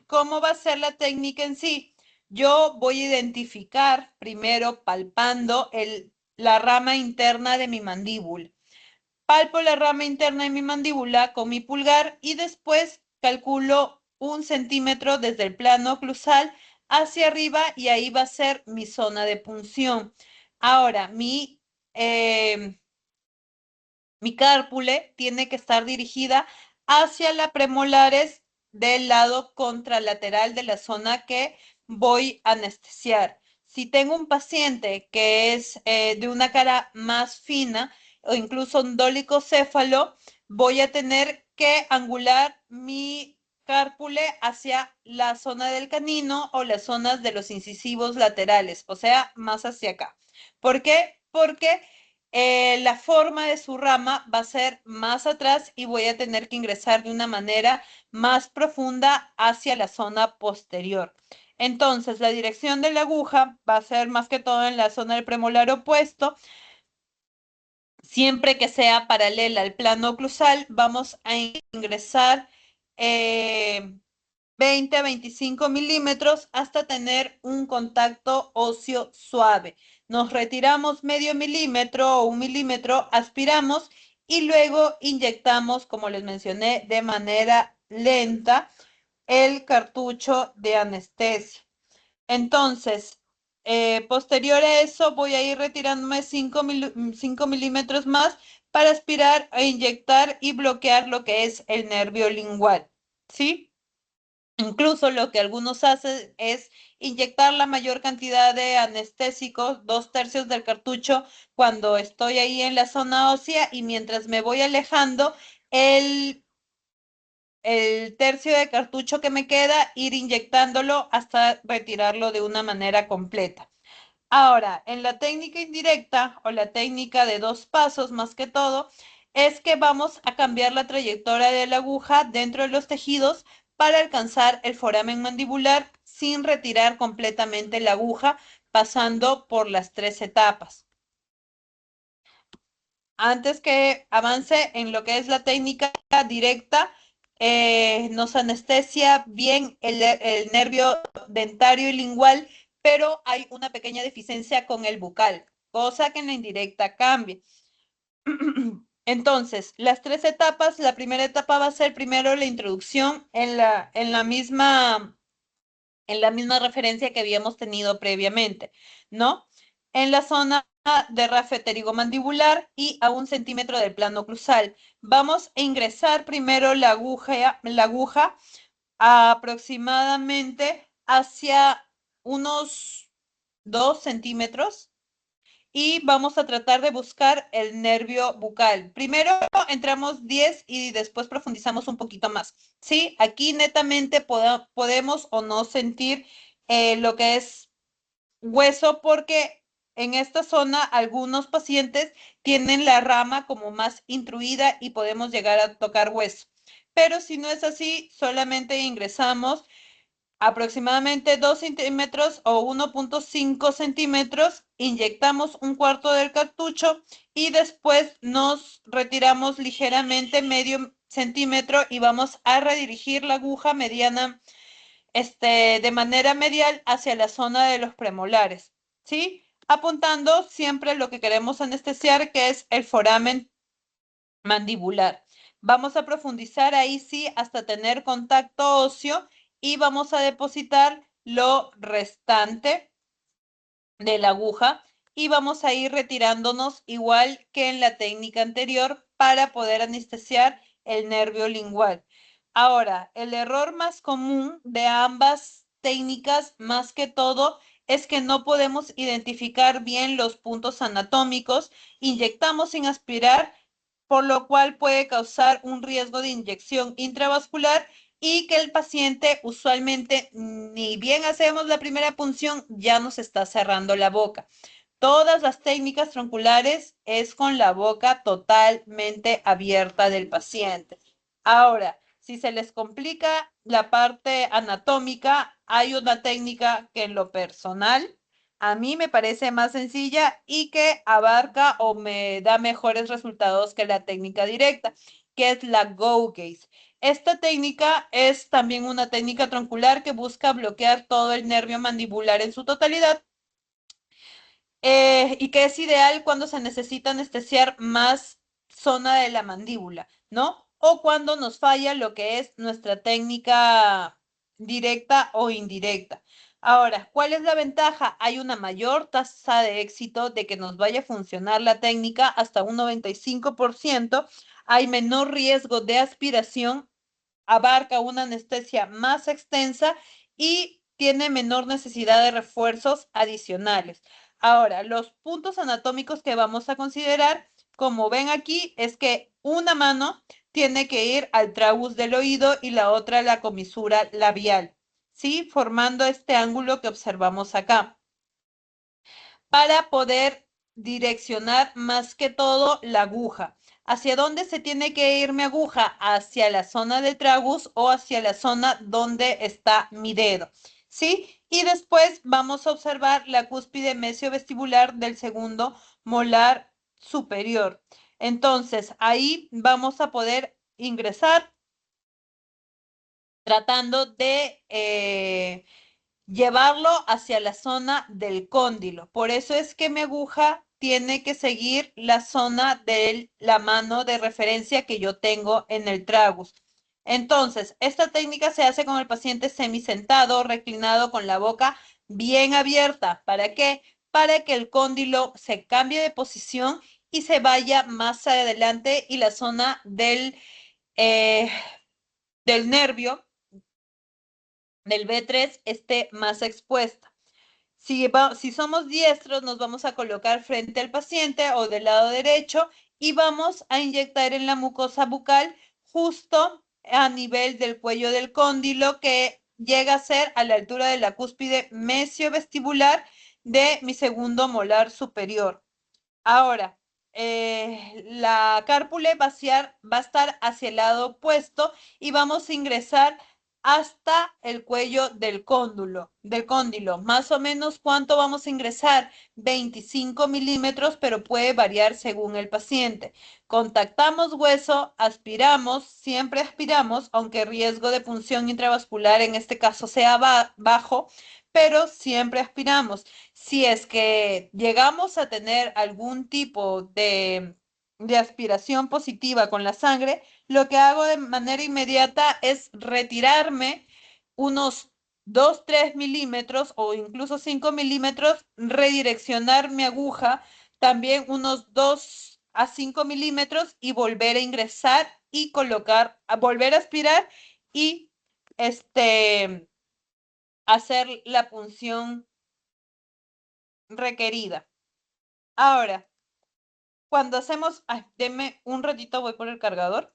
¿cómo va a ser la técnica en sí? Yo voy a identificar primero palpando el la rama interna de mi mandíbula. Palpo la rama interna de mi mandíbula con mi pulgar y después calculo 1 centímetro desde el plano oclusal hacia arriba y ahí va a ser mi zona de punción. Ahora, mi cárpule tiene que estar dirigida hacia la premolares del lado contralateral de la zona que voy a anestesiar. Si tengo un paciente que es de una cara más fina o incluso un dolicocéfalo, voy a tener que angular mi cárpule hacia la zona del canino o las zonas de los incisivos laterales, o sea, más hacia acá. ¿Por qué? Porque la forma de su rama va a ser más atrás y voy a tener que ingresar de una manera más profunda hacia la zona posterior. Entonces, la dirección de la aguja va a ser más que todo en la zona del premolar opuesto. Siempre que sea paralela al plano oclusal, vamos a ingresar 20 a 25 milímetros hasta tener un contacto óseo suave. Nos retiramos medio milímetro o 1 milímetro, aspiramos y luego inyectamos, como les mencioné, de manera lenta el cartucho de anestesia. Entonces, posterior a eso, voy a ir retirándome 5 milímetros más para aspirar a inyectar y bloquear lo que es el nervio lingual, ¿sí? Incluso lo que algunos hacen es inyectar la mayor cantidad de anestésicos, 2/3 del cartucho, cuando estoy ahí en la zona ósea y mientras me voy alejando, el tercio de cartucho que me queda, ir inyectándolo hasta retirarlo de una manera completa. Ahora, en la técnica indirecta o la técnica de 2 pasos más que todo, es que vamos a cambiar la trayectoria de la aguja dentro de los tejidos para alcanzar el foramen mandibular sin retirar completamente la aguja, pasando por las 3 etapas. Antes que avance en lo que es la técnica directa, nos anestesia bien el nervio dentario y lingual, pero hay una pequeña deficiencia con el bucal, cosa que en la indirecta cambia. Entonces, las 3 etapas, la primera etapa va a ser primero la introducción en la misma referencia que habíamos tenido previamente, ¿no? En la zona de rafe pterigomandibular y a 1 centímetro del plano oclusal. Vamos a ingresar primero la aguja aproximadamente hacia unos 2 centímetros y vamos a tratar de buscar el nervio bucal. Primero entramos 10 y después profundizamos un poquito más. ¿Sí? Aquí netamente podemos o no sentir lo que es hueso porque en esta zona algunos pacientes tienen la rama como más intruida y podemos llegar a tocar hueso. Pero si no es así, solamente ingresamos aproximadamente 2 centímetros o 1.5 centímetros, inyectamos 1/4 del cartucho y después nos retiramos ligeramente medio centímetro y vamos a redirigir la aguja de manera medial hacia la zona de los premolares, ¿sí? Apuntando siempre lo que queremos anestesiar, que es el foramen mandibular. Vamos a profundizar ahí sí hasta tener contacto óseo y vamos a depositar lo restante de la aguja y vamos a ir retirándonos igual que en la técnica anterior para poder anestesiar el nervio lingual. Ahora, el error más común de ambas técnicas, más que todo, es que no podemos identificar bien los puntos anatómicos, inyectamos sin aspirar, por lo cual puede causar un riesgo de inyección intravascular y que el paciente usualmente ni bien hacemos la primera punción, ya nos está cerrando la boca. Todas las técnicas tronculares es con la boca totalmente abierta del paciente. Ahora, si se les complica la parte anatómica, hay una técnica que en lo personal a mí me parece más sencilla y que abarca o me da mejores resultados que la técnica directa, que es la Go Gaze. Esta técnica es también una técnica troncular que busca bloquear todo el nervio mandibular en su totalidad. y que es ideal cuando se necesita anestesiar más zona de la mandíbula, ¿no? O cuando nos falla lo que es nuestra técnica directa o indirecta. Ahora, ¿cuál es la ventaja? Hay una mayor tasa de éxito de que nos vaya a funcionar la técnica, hasta un 95%. Hay menor riesgo de aspiración, abarca una anestesia más extensa y tiene menor necesidad de refuerzos adicionales. Ahora, los puntos anatómicos que vamos a considerar, como ven aquí, es que una mano tiene que ir al tragus del oído y la otra a la comisura labial, ¿sí? Formando este ángulo que observamos acá, para poder direccionar más que todo la aguja. ¿Hacia dónde se tiene que ir mi aguja? Hacia la zona del tragus o hacia la zona donde está mi dedo, ¿sí? Y después vamos a observar la cúspide mesiovestibular del segundo molar superior. Entonces, ahí vamos a poder ingresar tratando de llevarlo hacia la zona del cóndilo. Por eso es que mi aguja tiene que seguir la zona de la mano de referencia que yo tengo en el tragus. Entonces, esta técnica se hace con el paciente semisentado, reclinado con la boca bien abierta. ¿Para qué? Para que el cóndilo se cambie de posición y se vaya más adelante y la zona del nervio del B3 esté más expuesta. Si somos diestros, nos vamos a colocar frente al paciente o del lado derecho y vamos a inyectar en la mucosa bucal justo a nivel del cuello del cóndilo, que llega a ser a la altura de la cúspide mesiovestibular de mi segundo molar superior. Ahora, la cárpula vaciar va a estar hacia el lado opuesto y vamos a ingresar hasta el cuello del cóndilo. Más o menos, ¿cuánto vamos a ingresar? 25 milímetros, pero puede variar según el paciente. Contactamos hueso, aspiramos, siempre aspiramos, aunque el riesgo de punción intravascular en este caso sea bajo, pero siempre aspiramos. Si es que llegamos a tener algún tipo de aspiración positiva con la sangre, lo que hago de manera inmediata es retirarme unos 2, 3 milímetros o incluso 5 milímetros, redireccionar mi aguja también unos 2 a 5 milímetros y volver a ingresar y colocar, a volver a aspirar y hacer la punción requerida. Ahora, cuando hacemos, ay, deme un ratito, voy por el cargador.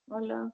Hola.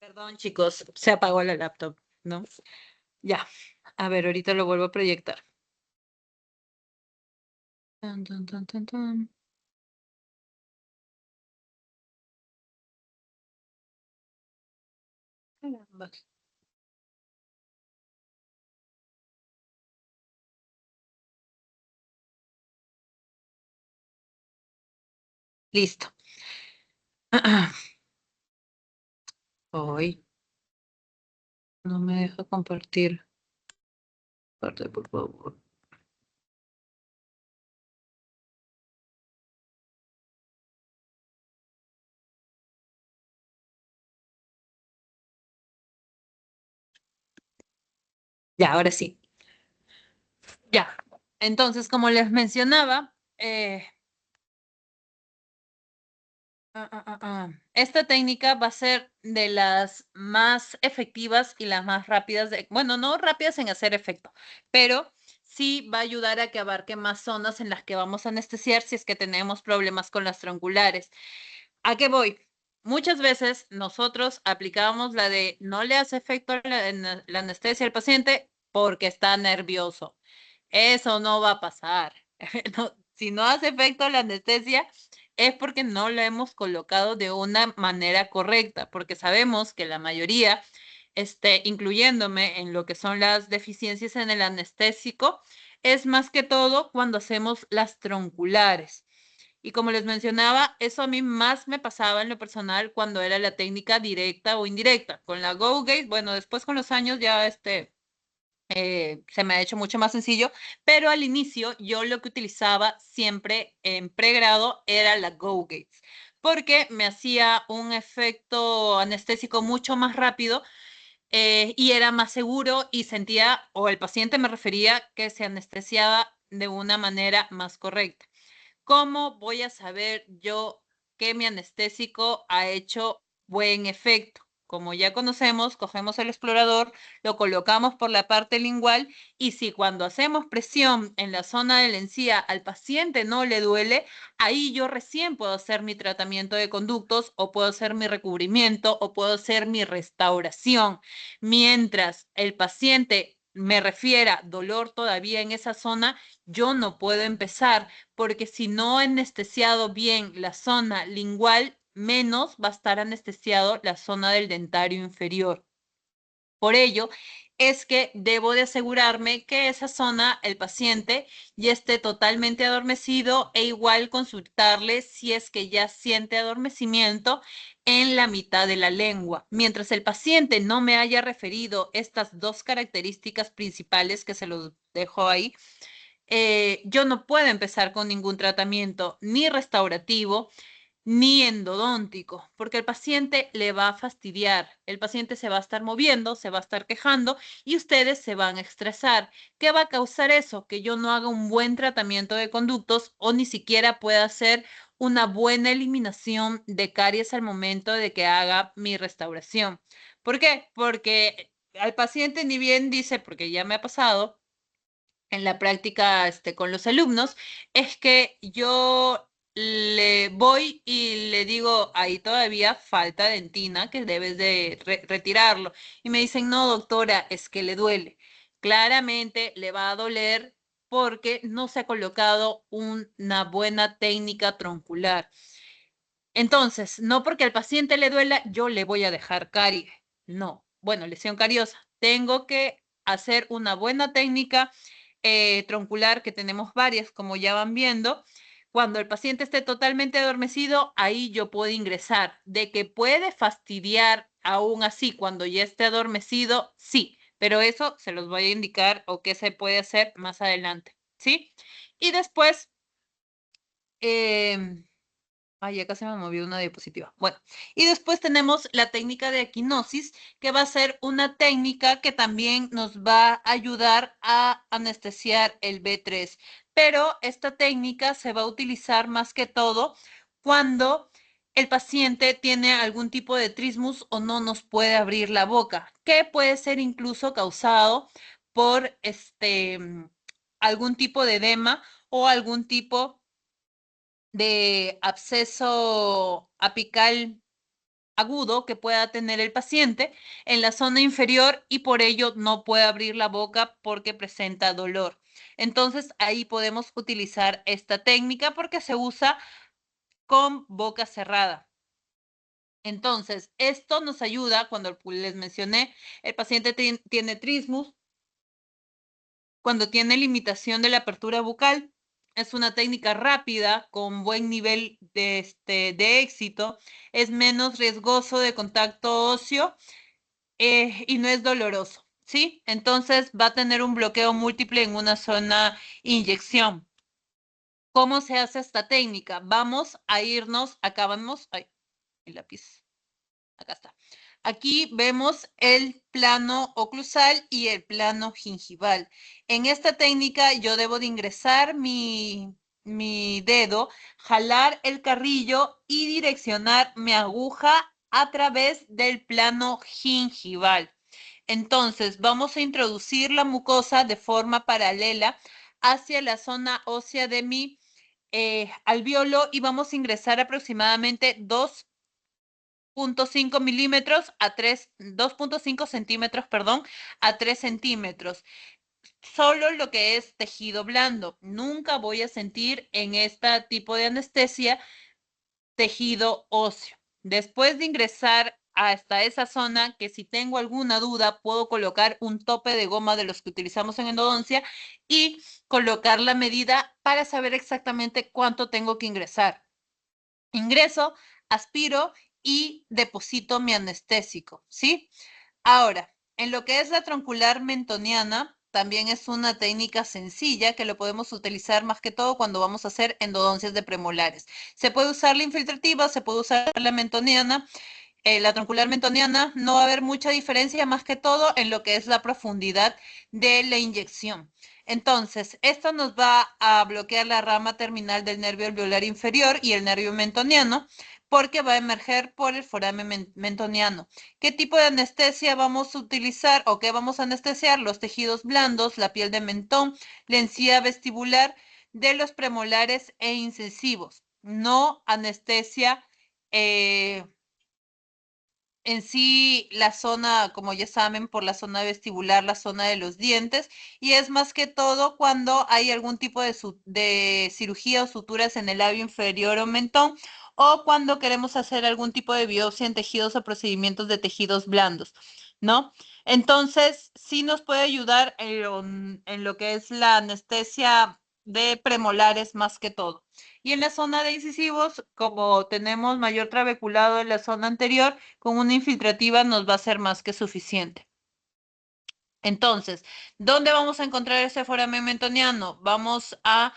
Perdón, chicos, se apagó la laptop, ¿no? Ya, a ver, ahorita lo vuelvo a proyectar. Tan, tan, tan, tan, tan. Caramba. Listo. Hoy no me deja compartir. Parte, por favor. Ya, ahora sí. Ya. Entonces, como les mencionaba, esta técnica va a ser de las más efectivas y las más rápidas, bueno, no rápidas en hacer efecto, pero sí va a ayudar a que abarque más zonas en las que vamos a anestesiar si es que tenemos problemas con las tronculares. ¿A qué voy? Muchas veces nosotros aplicamos la de no le hace efecto la anestesia al paciente porque está nervioso. Eso no va a pasar. Si no hace efecto la anestesia, es porque no la hemos colocado de una manera correcta, porque sabemos que la mayoría, incluyéndome en lo que son las deficiencias en el anestésico, es más que todo cuando hacemos las tronculares. Y como les mencionaba, eso a mí más me pasaba en lo personal cuando era la técnica directa o indirecta. Con la Go Gate, bueno, después con los años ya se me ha hecho mucho más sencillo, pero al inicio yo lo que utilizaba siempre en pregrado era la Go Gates, porque me hacía un efecto anestésico mucho más rápido y era más seguro y sentía, o el paciente me refería, que se anestesiaba de una manera más correcta. ¿Cómo voy a saber yo que mi anestésico ha hecho buen efecto? Como ya conocemos, cogemos el explorador, lo colocamos por la parte lingual y si cuando hacemos presión en la zona de la encía al paciente no le duele, ahí yo recién puedo hacer mi tratamiento de conductos o puedo hacer mi recubrimiento o puedo hacer mi restauración. Mientras el paciente me refiera dolor todavía en esa zona, yo no puedo empezar porque si no he anestesiado bien la zona lingual, menos va a estar anestesiado la zona del dentario inferior. Por ello, es que debo de asegurarme que esa zona, el paciente, ya esté totalmente adormecido e igual consultarle si es que ya siente adormecimiento en la mitad de la lengua. Mientras el paciente no me haya referido estas dos características principales que se los dejo ahí, yo no puedo empezar con ningún tratamiento ni restaurativo ni endodóntico, porque el paciente le va a fastidiar, el paciente se va a estar moviendo, se va a estar quejando y ustedes se van a estresar. ¿Qué va a causar eso? Que yo no haga un buen tratamiento de conductos o ni siquiera pueda hacer una buena eliminación de caries al momento de que haga mi restauración. ¿Por qué? Porque al paciente ni bien dice, porque ya me ha pasado, en la práctica con los alumnos es que yo le voy y le digo, ahí todavía falta dentina que debes de retirarlo. Y me dicen, no, doctora, es que le duele. Claramente le va a doler porque no se ha colocado una buena técnica troncular. Entonces, no porque al paciente le duela, yo le voy a dejar carie. No, bueno, lesión cariosa. Tengo que hacer una buena técnica troncular, que tenemos varias, como ya van viendo. Cuando el paciente esté totalmente adormecido, ahí yo puedo ingresar. De que puede fastidiar aún así cuando ya esté adormecido, sí, pero eso se los voy a indicar o qué se puede hacer más adelante, ¿sí? Y después, ay, acá se me movió una diapositiva. Bueno, y después tenemos la técnica de equinosis, que va a ser una técnica que también nos va a ayudar a anestesiar el B3. Pero esta técnica se va a utilizar más que todo cuando el paciente tiene algún tipo de trismus o no nos puede abrir la boca, que puede ser incluso causado por algún tipo de edema o algún tipo de absceso apical agudo que pueda tener el paciente en la zona inferior y por ello no puede abrir la boca porque presenta dolor. Entonces ahí podemos utilizar esta técnica porque se usa con boca cerrada. Entonces, esto nos ayuda cuando les mencioné, el paciente tiene trismus, cuando tiene limitación de la apertura bucal. Es una técnica rápida, con buen nivel de éxito, es menos riesgoso de contacto óseo y no es doloroso, ¿sí? Entonces va a tener un bloqueo múltiple en una zona inyección. ¿Cómo se hace esta técnica? Vamos a irnos, acá vamos, ay, el lápiz, acá está. Aquí vemos el plano oclusal y el plano gingival. En esta técnica yo debo de ingresar mi dedo, jalar el carrillo y direccionar mi aguja a través del plano gingival. Entonces vamos a introducir la mucosa de forma paralela hacia la zona ósea de mi alvéolo y vamos a ingresar aproximadamente 2.5 milímetros a 2.5 centímetros, perdón, a 3 centímetros. Solo lo que es tejido blando. Nunca voy a sentir en este tipo de anestesia tejido óseo. Después de ingresar hasta esa zona, que si tengo alguna duda, puedo colocar un tope de goma de los que utilizamos en endodoncia y colocar la medida para saber exactamente cuánto tengo que ingresar. Ingreso, aspiro y deposito mi anestésico, ¿sí? Ahora, en lo que es la troncular mentoniana, también es una técnica sencilla que lo podemos utilizar más que todo cuando vamos a hacer endodoncias de premolares. Se puede usar la infiltrativa, se puede usar la mentoniana. La troncular mentoniana no va a haber mucha diferencia más que todo en lo que es la profundidad de la inyección. Entonces, esto nos va a bloquear la rama terminal del nervio alveolar inferior y el nervio mentoniano porque va a emerger por el foramen mentoniano. ¿Qué tipo de anestesia vamos a utilizar o qué vamos a anestesiar? Los tejidos blandos, la piel de mentón, la encía vestibular de los premolares e incisivos. No anestesia en sí la zona, como ya saben, por la zona vestibular, la zona de los dientes, y es más que todo cuando hay algún tipo de cirugía o suturas en el labio inferior o mentón, o cuando queremos hacer algún tipo de biopsia en tejidos o procedimientos de tejidos blandos, ¿no? Entonces, sí nos puede ayudar en lo que es la anestesia de premolares más que todo. Y en la zona de incisivos, como tenemos mayor trabeculado en la zona anterior, con una infiltrativa nos va a ser más que suficiente. Entonces, ¿dónde vamos a encontrar ese foramen mentoniano? Vamos a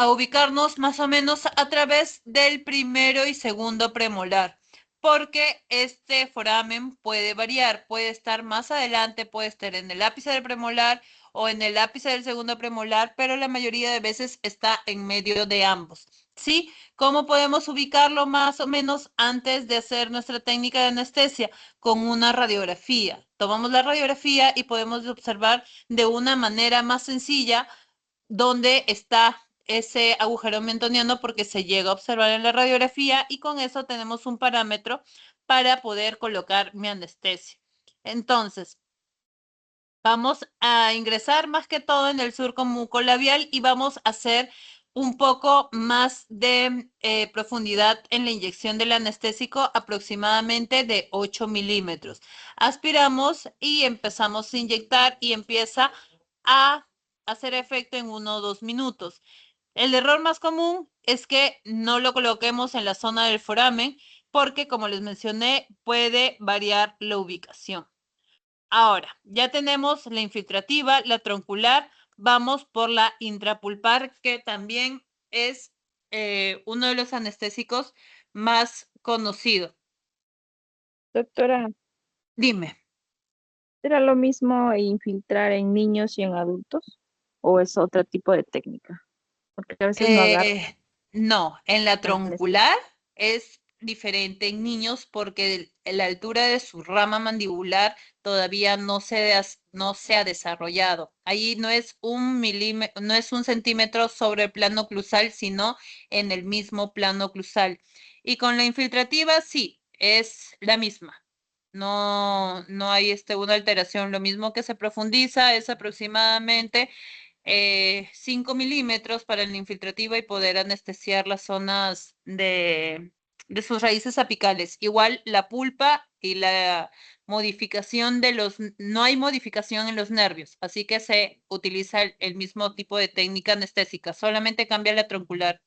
ubicarnos más o menos a través del primero y segundo premolar, porque este foramen puede variar, puede estar más adelante, puede estar en el ápice del premolar o en el ápice del segundo premolar, pero la mayoría de veces está en medio de ambos. ¿Sí? ¿Cómo podemos ubicarlo más o menos antes de hacer nuestra técnica de anestesia? Con una radiografía. Tomamos la radiografía y podemos observar de una manera más sencilla dónde está ese agujero mentoniano porque se llega a observar en la radiografía y con eso tenemos un parámetro para poder colocar mi anestesia. Entonces, vamos a ingresar más que todo en el surco mucolabial y vamos a hacer un poco más de profundidad en la inyección del anestésico, aproximadamente de 8 milímetros. Aspiramos y empezamos a inyectar y empieza a hacer efecto en 1 o 2 minutos. El error más común es que no lo coloquemos en la zona del foramen porque, como les mencioné, puede variar la ubicación. Ahora, ya tenemos la infiltrativa, la troncular, vamos por la intrapulpar, que también es uno de los anestésicos más conocidos. Doctora, Dime. ¿será lo mismo infiltrar en niños y en adultos? ¿O es otro tipo de técnica? Porque a veces no agarro No, en la la anestesia. troncular es diferente en niños porque la altura de su rama mandibular todavía no se ha desarrollado. Ahí no es no es un centímetro sobre el plano oclusal, sino en el mismo plano oclusal. Y con la infiltrativa, sí, es la misma. No, no hay una alteración. Lo mismo que se profundiza es aproximadamente 5 milímetros para la infiltrativa y poder anestesiar las zonas de sus raíces apicales. Igual la pulpa y la modificación no hay modificación en los nervios, así que se utiliza el mismo tipo de técnica anestésica, solamente cambia la troncular.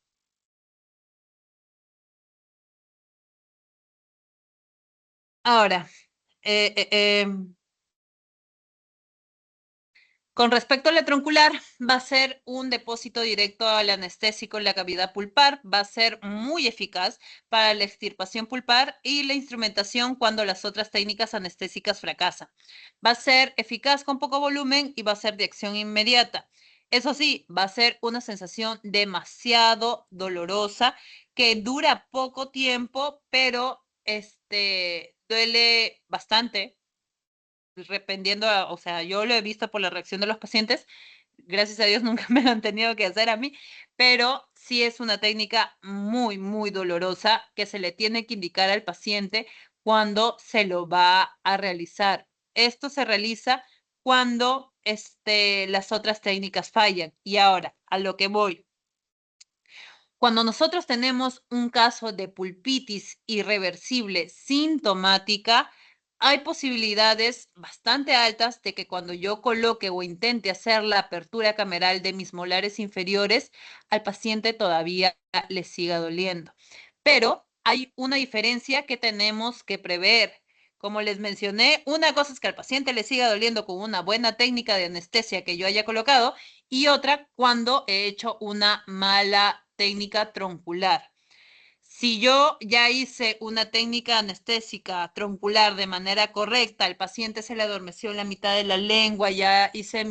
Ahora, eh, eh, em, con respecto a la troncular, va a ser un depósito directo al anestésico en la cavidad pulpar, va a ser muy eficaz para la extirpación pulpar y la instrumentación cuando las otras técnicas anestésicas fracasan. Va a ser eficaz con poco volumen y va a ser de acción inmediata. Eso sí, va a ser una sensación demasiado dolorosa que dura poco tiempo, pero duele bastante dependiendo, o sea, yo lo he visto por la reacción de los pacientes, gracias a Dios nunca me lo han tenido que hacer a mí, pero sí es una técnica muy, muy dolorosa que se le tiene que indicar al paciente cuando se lo va a realizar. Esto se realiza cuando las otras técnicas fallan. Y ahora, a lo que voy. Cuando nosotros tenemos un caso de pulpitis irreversible sintomática, hay posibilidades bastante altas de que cuando yo coloque o intente hacer la apertura cameral de mis molares inferiores, al paciente todavía le siga doliendo. Pero hay una diferencia que tenemos que prever. Como les mencioné, una cosa es que al paciente le siga doliendo con una buena técnica de anestesia que yo haya colocado y otra cuando he hecho una mala técnica troncular. Si yo ya hice una técnica anestésica troncular de manera correcta, el paciente se le adormeció en la mitad de la lengua, ya hice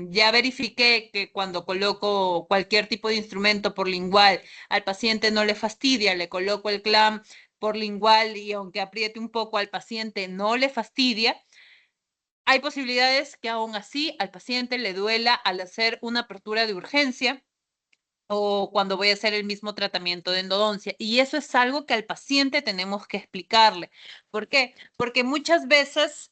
ya verifiqué que cuando coloco cualquier tipo de instrumento por lingual al paciente no le fastidia, le coloco el clamp por lingual y aunque apriete un poco al paciente no le fastidia, hay posibilidades que aún así al paciente le duela al hacer una apertura de urgencia o cuando voy a hacer el mismo tratamiento de endodoncia. Y eso es algo que al paciente tenemos que explicarle. ¿Por qué? Porque muchas veces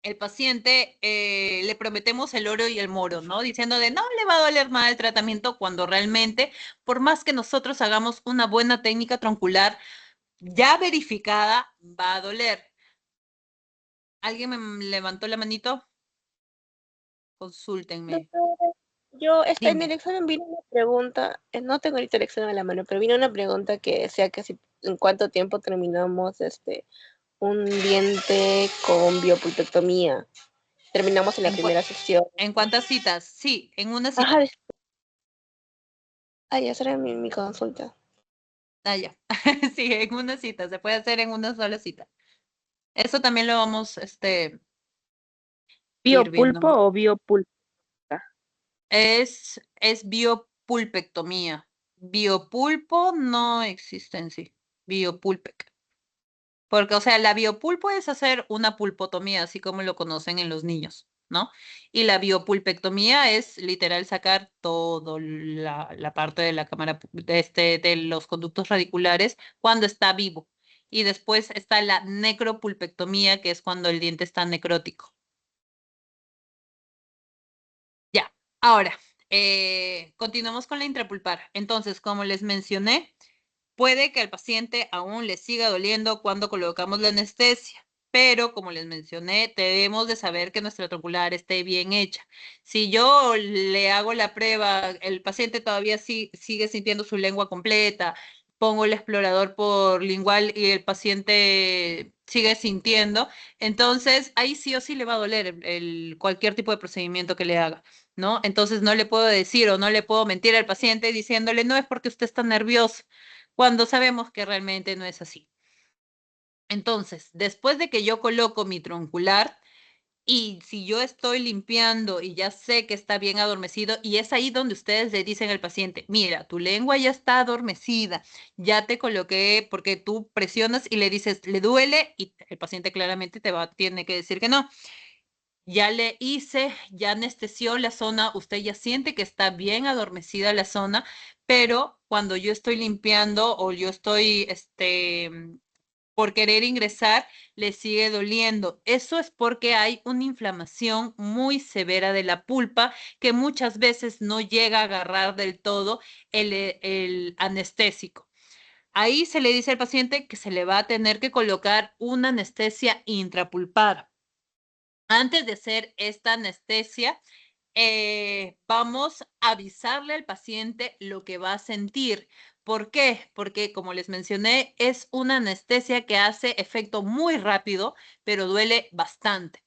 el paciente le prometemos el oro y el moro, ¿no? Diciendo de no le va a doler nada el tratamiento cuando realmente, por más que nosotros hagamos una buena técnica troncular ya verificada, va a doler. ¿Alguien me levantó la manito? Consúltenme. Doctora, yo en Dime. el examen vino una pregunta, no tengo ahorita el examen a la mano, pero vino una pregunta que decía que si en cuánto tiempo terminamos un diente con biopulpectomía. Terminamos en la primera sesión. ¿En cuántas citas? Sí, en una cita. Ajá, ay, esa era mi consulta. Ah, ya. Sí, en una cita. Se puede hacer en una sola cita. Eso también lo vamos, ir ¿Biopulpo viendo. o biopulpa? Es biopulpectomía. Biopulpo no existe en sí. Biopulpec. Porque, o sea, la biopulpo es hacer una pulpotomía, así como lo conocen en los niños, ¿no? Y la biopulpectomía es literal sacar toda la parte de la cámara, de los conductos radiculares cuando está vivo. Y después está la necropulpectomía, que es cuando el diente está necrótico. Ya, ahora, continuamos con la intrapulpar. Entonces, como les mencioné, puede que al paciente aún le siga doliendo cuando colocamos la anestesia, pero como les mencioné, debemos de saber que nuestra troncular esté bien hecha. Si yo le hago la prueba, el paciente todavía sigue sintiendo su lengua completa, pongo el explorador por lingual y el paciente sigue sintiendo, entonces ahí sí o sí le va a doler cualquier tipo de procedimiento que le haga, ¿no? Entonces no le puedo decir o no le puedo mentir al paciente diciéndole, no es porque usted está nervioso cuando sabemos que realmente no es así. Entonces, después de que yo coloco mi troncular y si yo estoy limpiando y ya sé que está bien adormecido, y es ahí donde ustedes le dicen al paciente, mira, tu lengua ya está adormecida, ya te coloqué porque tú presionas y le dices, le duele y el paciente claramente tiene que decir que no. ya le hice, ya anestesió la zona, usted ya siente que está bien adormecida la zona, pero cuando yo estoy limpiando o yo estoy, por querer ingresar, le sigue doliendo. Eso es porque hay una inflamación muy severa de la pulpa que muchas veces no llega a agarrar del todo el anestésico. Ahí se le dice al paciente que se le va a tener que colocar una anestesia intrapulpar. Antes de hacer esta anestesia, vamos a avisarle al paciente lo que va a sentir. ¿Por qué? Porque, como les mencioné, es una anestesia que hace efecto muy rápido, pero duele bastante.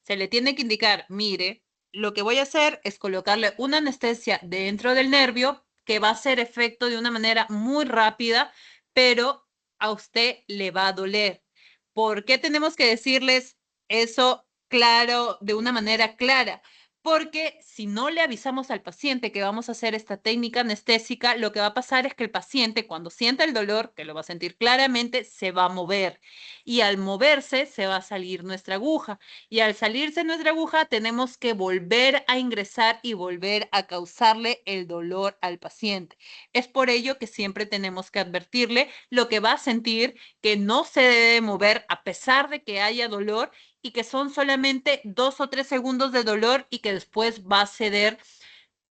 Se le tiene que indicar, mire, lo que voy a hacer es colocarle una anestesia dentro del nervio que va a hacer efecto de una manera muy rápida, pero a usted le va a doler. ¿Por qué tenemos que decirles eso claro, de una manera clara? Porque si no le avisamos al paciente que vamos a hacer esta técnica anestésica, lo que va a pasar es que el paciente, cuando sienta el dolor, que lo va a sentir claramente, se va a mover. Y al moverse, se va a salir nuestra aguja. Y al salirse nuestra aguja, tenemos que volver a ingresar y volver a causarle el dolor al paciente. Es por ello que siempre tenemos que advertirle lo que va a sentir, que no se debe mover a pesar de que haya dolor y que son solamente 2 o 3 segundos de dolor y que después va a ceder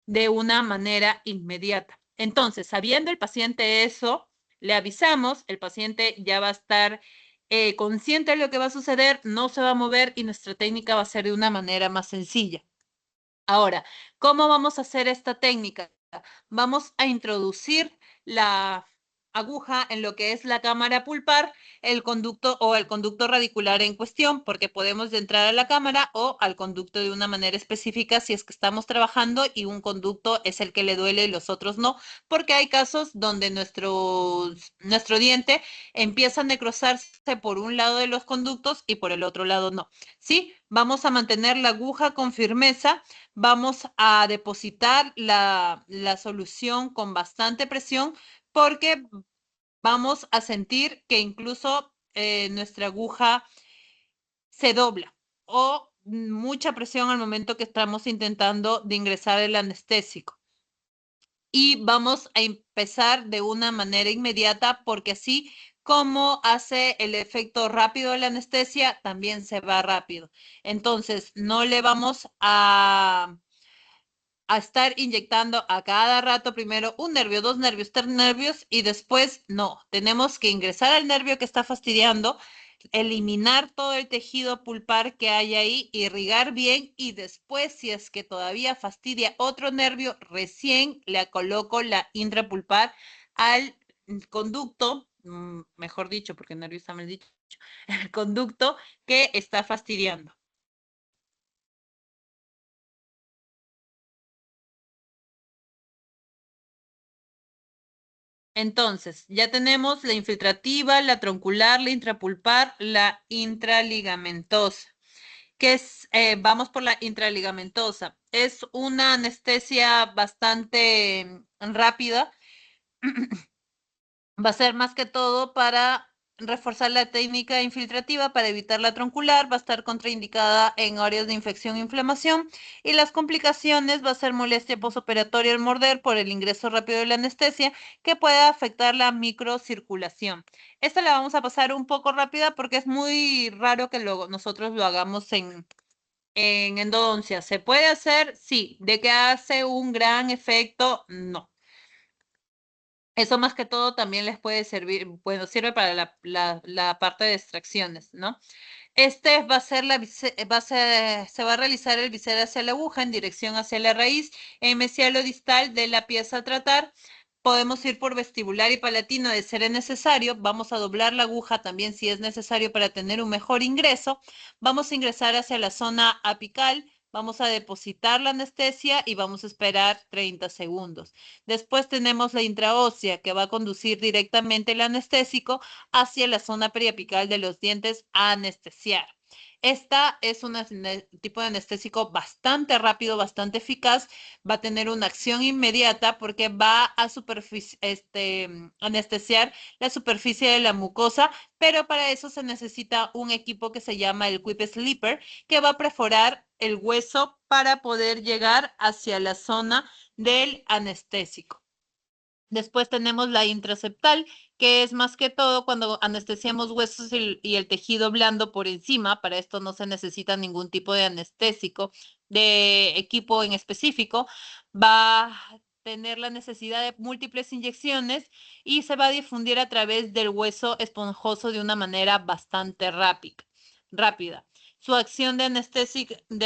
de una manera inmediata. Entonces, sabiendo el paciente eso, le avisamos, el paciente ya va a estar consciente de lo que va a suceder, no se va a mover y nuestra técnica va a ser de una manera más sencilla. Ahora, ¿cómo vamos a hacer esta técnica? Vamos a introducir la aguja en lo que es la cámara pulpar, el conducto o el conducto radicular en cuestión, porque podemos entrar a la cámara o al conducto de una manera específica si es que estamos trabajando y un conducto es el que le duele y los otros no, porque hay casos donde nuestro diente empieza a necrosarse por un lado de los conductos y por el otro lado no. Sí, vamos a mantener la aguja con firmeza. Vamos a depositar la solución con bastante presión porque vamos a sentir que incluso nuestra aguja se dobla o mucha presión al momento que estamos intentando de ingresar el anestésico. Y vamos a empezar de una manera inmediata porque así como hace el efecto rápido de la anestesia, también se va rápido. Entonces, no le vamos a estar inyectando a cada rato primero un nervio, 2 nervios, 3 nervios y después no. Tenemos que ingresar al nervio que está fastidiando, eliminar todo el tejido pulpar que hay ahí, irrigar bien y después, si es que todavía fastidia otro nervio, recién le coloco la intrapulpar al conducto, mejor dicho, porque nervio está mal dicho, el conducto que está fastidiando. Entonces, ya tenemos la infiltrativa, la troncular, la intrapulpar, la intraligamentosa. Vamos por la intraligamentosa. Es una anestesia bastante rápida. Va a ser más que todo para reforzar la técnica infiltrativa para evitar la troncular, va a estar contraindicada en áreas de infección e inflamación y las complicaciones va a ser molestia posoperatoria al morder por el ingreso rápido de la anestesia que puede afectar la microcirculación. Esta la vamos a pasar un poco rápida porque es muy raro que nosotros lo hagamos en endodoncia. ¿Se puede hacer? Sí. ¿De que hace un gran efecto? No. Eso más que todo también les puede servir, bueno, sirve para la parte de extracciones, ¿no? Va a ser se va a realizar el bisel hacia la aguja en dirección hacia la raíz, en mesialo distal de la pieza a tratar. Podemos ir por vestibular y palatino de ser necesario. Vamos a doblar la aguja también si es necesario para tener un mejor ingreso. Vamos a ingresar hacia la zona apical. Vamos a depositar la anestesia y vamos a esperar 30 segundos. Después tenemos la intraósea que va a conducir directamente el anestésico hacia la zona periapical de los dientes a anestesiar. Esta es un tipo de anestésico bastante rápido, bastante eficaz. Va a tener una acción inmediata porque va a anestesiar la superficie de la mucosa, pero para eso se necesita un equipo que se llama el Quip Sleeper, que va a perforar el hueso para poder llegar hacia la zona del anestésico. Después tenemos la intraseptal, que es más que todo cuando anestesiamos huesos y el tejido blando por encima. Para esto no se necesita ningún tipo de anestésico, de equipo en específico. Va a tener la necesidad de múltiples inyecciones y se va a difundir a través del hueso esponjoso de una manera bastante rápida. Su acción de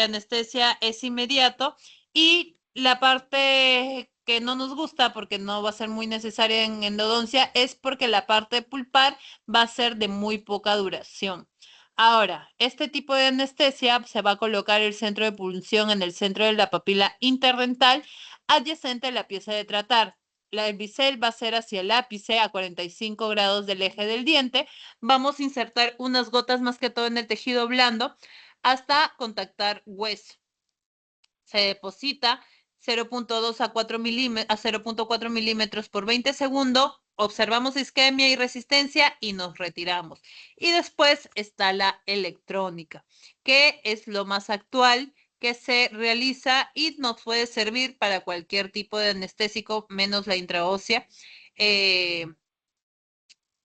anestesia es inmediato y la parte que no nos gusta porque no va a ser muy necesaria en endodoncia es porque la parte pulpar va a ser de muy poca duración. Ahora, este tipo de anestesia se va a colocar el centro de punción en el centro de la papila interdental adyacente a la pieza de tratar. El bisel va a ser hacia el ápice a 45 grados del eje del diente. Vamos a insertar unas gotas más que todo en el tejido blando hasta contactar hueso. Se deposita 0.2 a 0.4 milímetros por 20 segundos. Observamos isquemia y resistencia y nos retiramos. Y después está la electrónica, que es lo más actual que se realiza y nos puede servir para cualquier tipo de anestésico, menos la intraósea que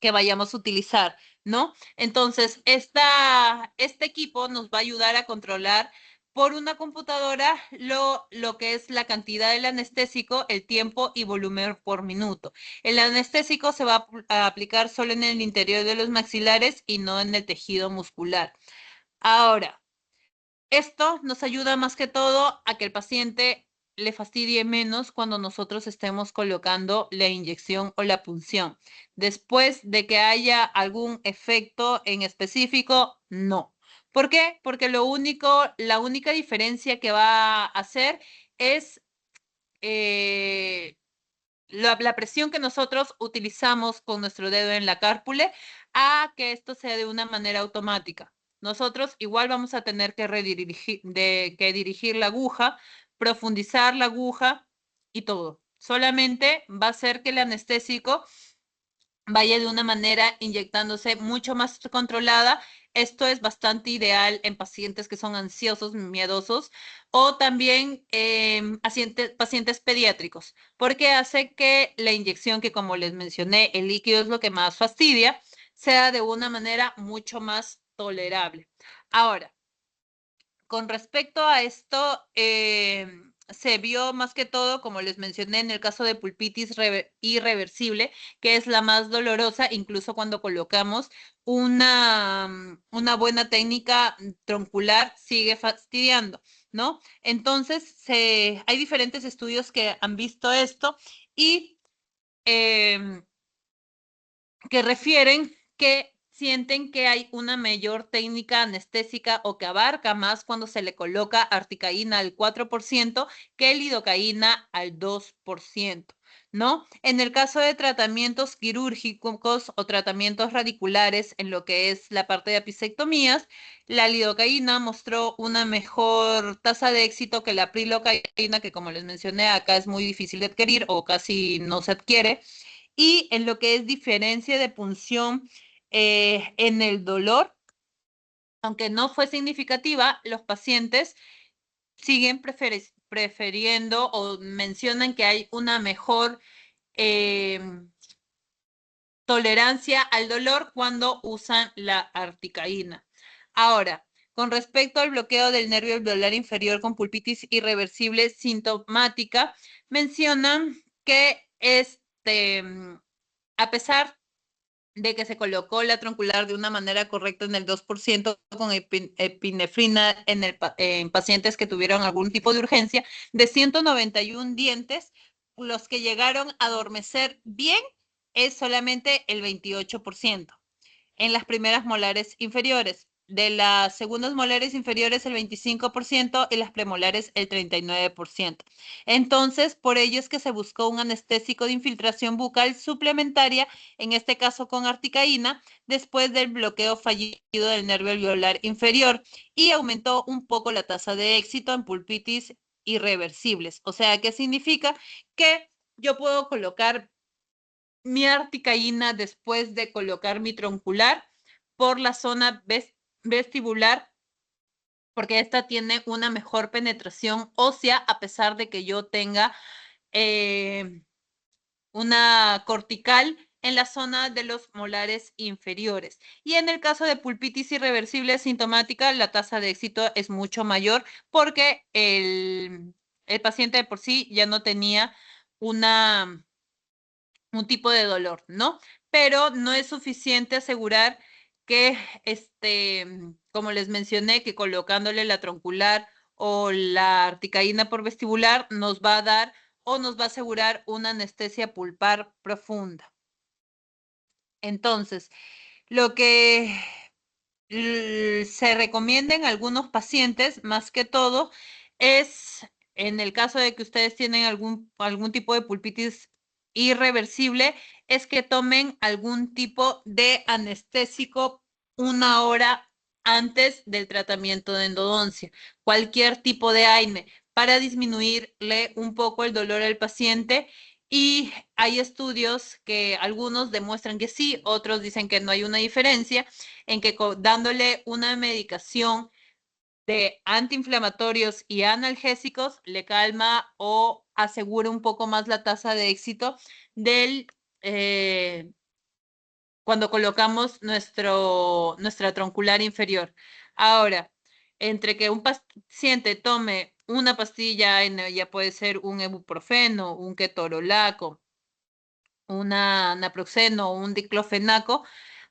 vayamos a utilizar, ¿no? Entonces, este equipo nos va a ayudar a controlar por una computadora lo que es la cantidad del anestésico, el tiempo y volumen por minuto. El anestésico se va a aplicar solo en el interior de los maxilares y no en el tejido muscular. Ahora, esto nos ayuda más que todo a que el paciente le fastidie menos cuando nosotros estemos colocando la inyección o la punción. Después de que haya algún efecto en específico, no. ¿Por qué? Porque la única diferencia que va a hacer es la presión que nosotros utilizamos con nuestro dedo en la cárpula a que esto sea de una manera automática. Nosotros igual vamos a tener que dirigir la aguja, profundizar la aguja y todo. Solamente va a ser que el anestésico vaya de una manera inyectándose mucho más controlada. Esto es bastante ideal en pacientes que son ansiosos, miedosos o también pacientes pediátricos, porque hace que la inyección, que como les mencioné, el líquido es lo que más fastidia, sea de una manera mucho más tolerable. Ahora, con respecto a esto, se vio más que todo, como les mencioné, en el caso de pulpitis irreversible, que es la más dolorosa, incluso cuando colocamos una buena técnica troncular, sigue fastidiando, ¿no? Entonces, hay diferentes estudios que han visto esto y que refieren que sienten que hay una mayor técnica anestésica o que abarca más cuando se le coloca articaína al 4% que lidocaína al 2%, ¿no? En el caso de tratamientos quirúrgicos o tratamientos radiculares en lo que es la parte de apicectomías, la lidocaína mostró una mejor tasa de éxito que la prilocaína, que como les mencioné acá es muy difícil de adquirir o casi no se adquiere. Y en lo que es diferencia de punción en el dolor, aunque no fue significativa, los pacientes siguen prefiriendo o mencionan que hay una mejor tolerancia al dolor cuando usan la articaína. Ahora, con respecto al bloqueo del nervio alveolar inferior con pulpitis irreversible sintomática, mencionan que a pesar de que se colocó la troncular de una manera correcta en el 2% con epinefrina en pacientes que tuvieron algún tipo de urgencia, de 191 dientes, los que llegaron a adormecer bien es solamente el 28%. En las primeras molares inferiores, de las segundas molares inferiores el 25% y las premolares el 39%. Entonces, por ello es que se buscó un anestésico de infiltración bucal suplementaria, en este caso con articaína, después del bloqueo fallido del nervio alveolar inferior, y aumentó un poco la tasa de éxito en pulpitis irreversibles. O sea, ¿qué significa? Que yo puedo colocar mi articaína después de colocar mi troncular por la zona vestibular porque esta tiene una mejor penetración ósea a pesar de que yo tenga una cortical en la zona de los molares inferiores. Y en el caso de pulpitis irreversible sintomática, la tasa de éxito es mucho mayor porque el paciente de por sí ya no tenía un tipo de dolor, ¿no? Pero no es suficiente asegurar que, como les mencioné, que colocándole la troncular o la articaína por vestibular nos va a dar o nos va a asegurar una anestesia pulpar profunda. Entonces, lo que se recomienda en algunos pacientes, más que todo, es en el caso de que ustedes tienen algún tipo de pulpitis irreversible, es que tomen algún tipo de anestésico 1 hora antes del tratamiento de endodoncia, cualquier tipo de AINE, para disminuirle un poco el dolor al paciente. Y hay estudios que algunos demuestran que sí, otros dicen que no hay una diferencia, en que dándole una medicación de antiinflamatorios y analgésicos le calma o asegura un poco más la tasa de éxito del cuando colocamos nuestra troncular inferior. Ahora, entre que un paciente tome una pastilla, ya puede ser un ibuprofeno, un ketorolaco, una naproxeno o un diclofenaco,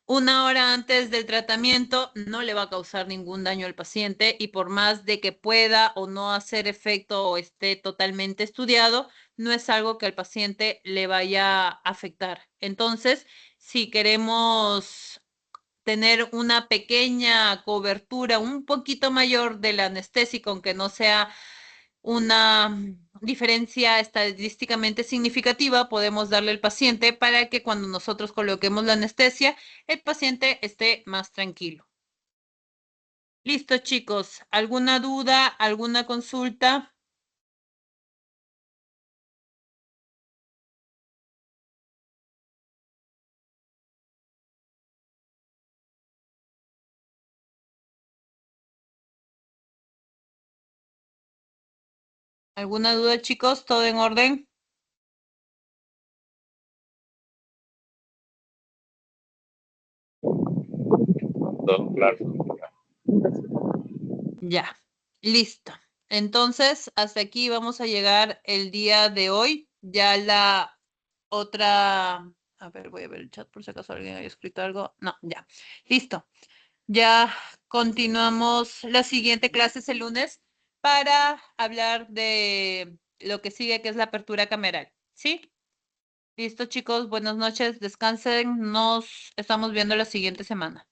1 hora antes del tratamiento no le va a causar ningún daño al paciente y por más de que pueda o no hacer efecto o esté totalmente estudiado, no es algo que al paciente le vaya a afectar. Entonces, si queremos tener una pequeña cobertura, un poquito mayor del anestésico, aunque no sea una diferencia estadísticamente significativa, podemos darle al paciente para que cuando nosotros coloquemos la anestesia, el paciente esté más tranquilo. Listo, chicos. ¿Alguna duda? ¿Alguna consulta? ¿Alguna duda, chicos? ¿Todo en orden? Todo claro. Ya, listo. Entonces, hasta aquí vamos a llegar el día de hoy. Ya la otra, a ver, voy a ver el chat por si acaso alguien haya escrito algo. No, ya, listo. Ya continuamos. La siguiente clase es el lunes para hablar de lo que sigue, que es la apertura cameral. ¿Sí? Listo, chicos. Buenas noches. Descansen. Nos estamos viendo la siguiente semana.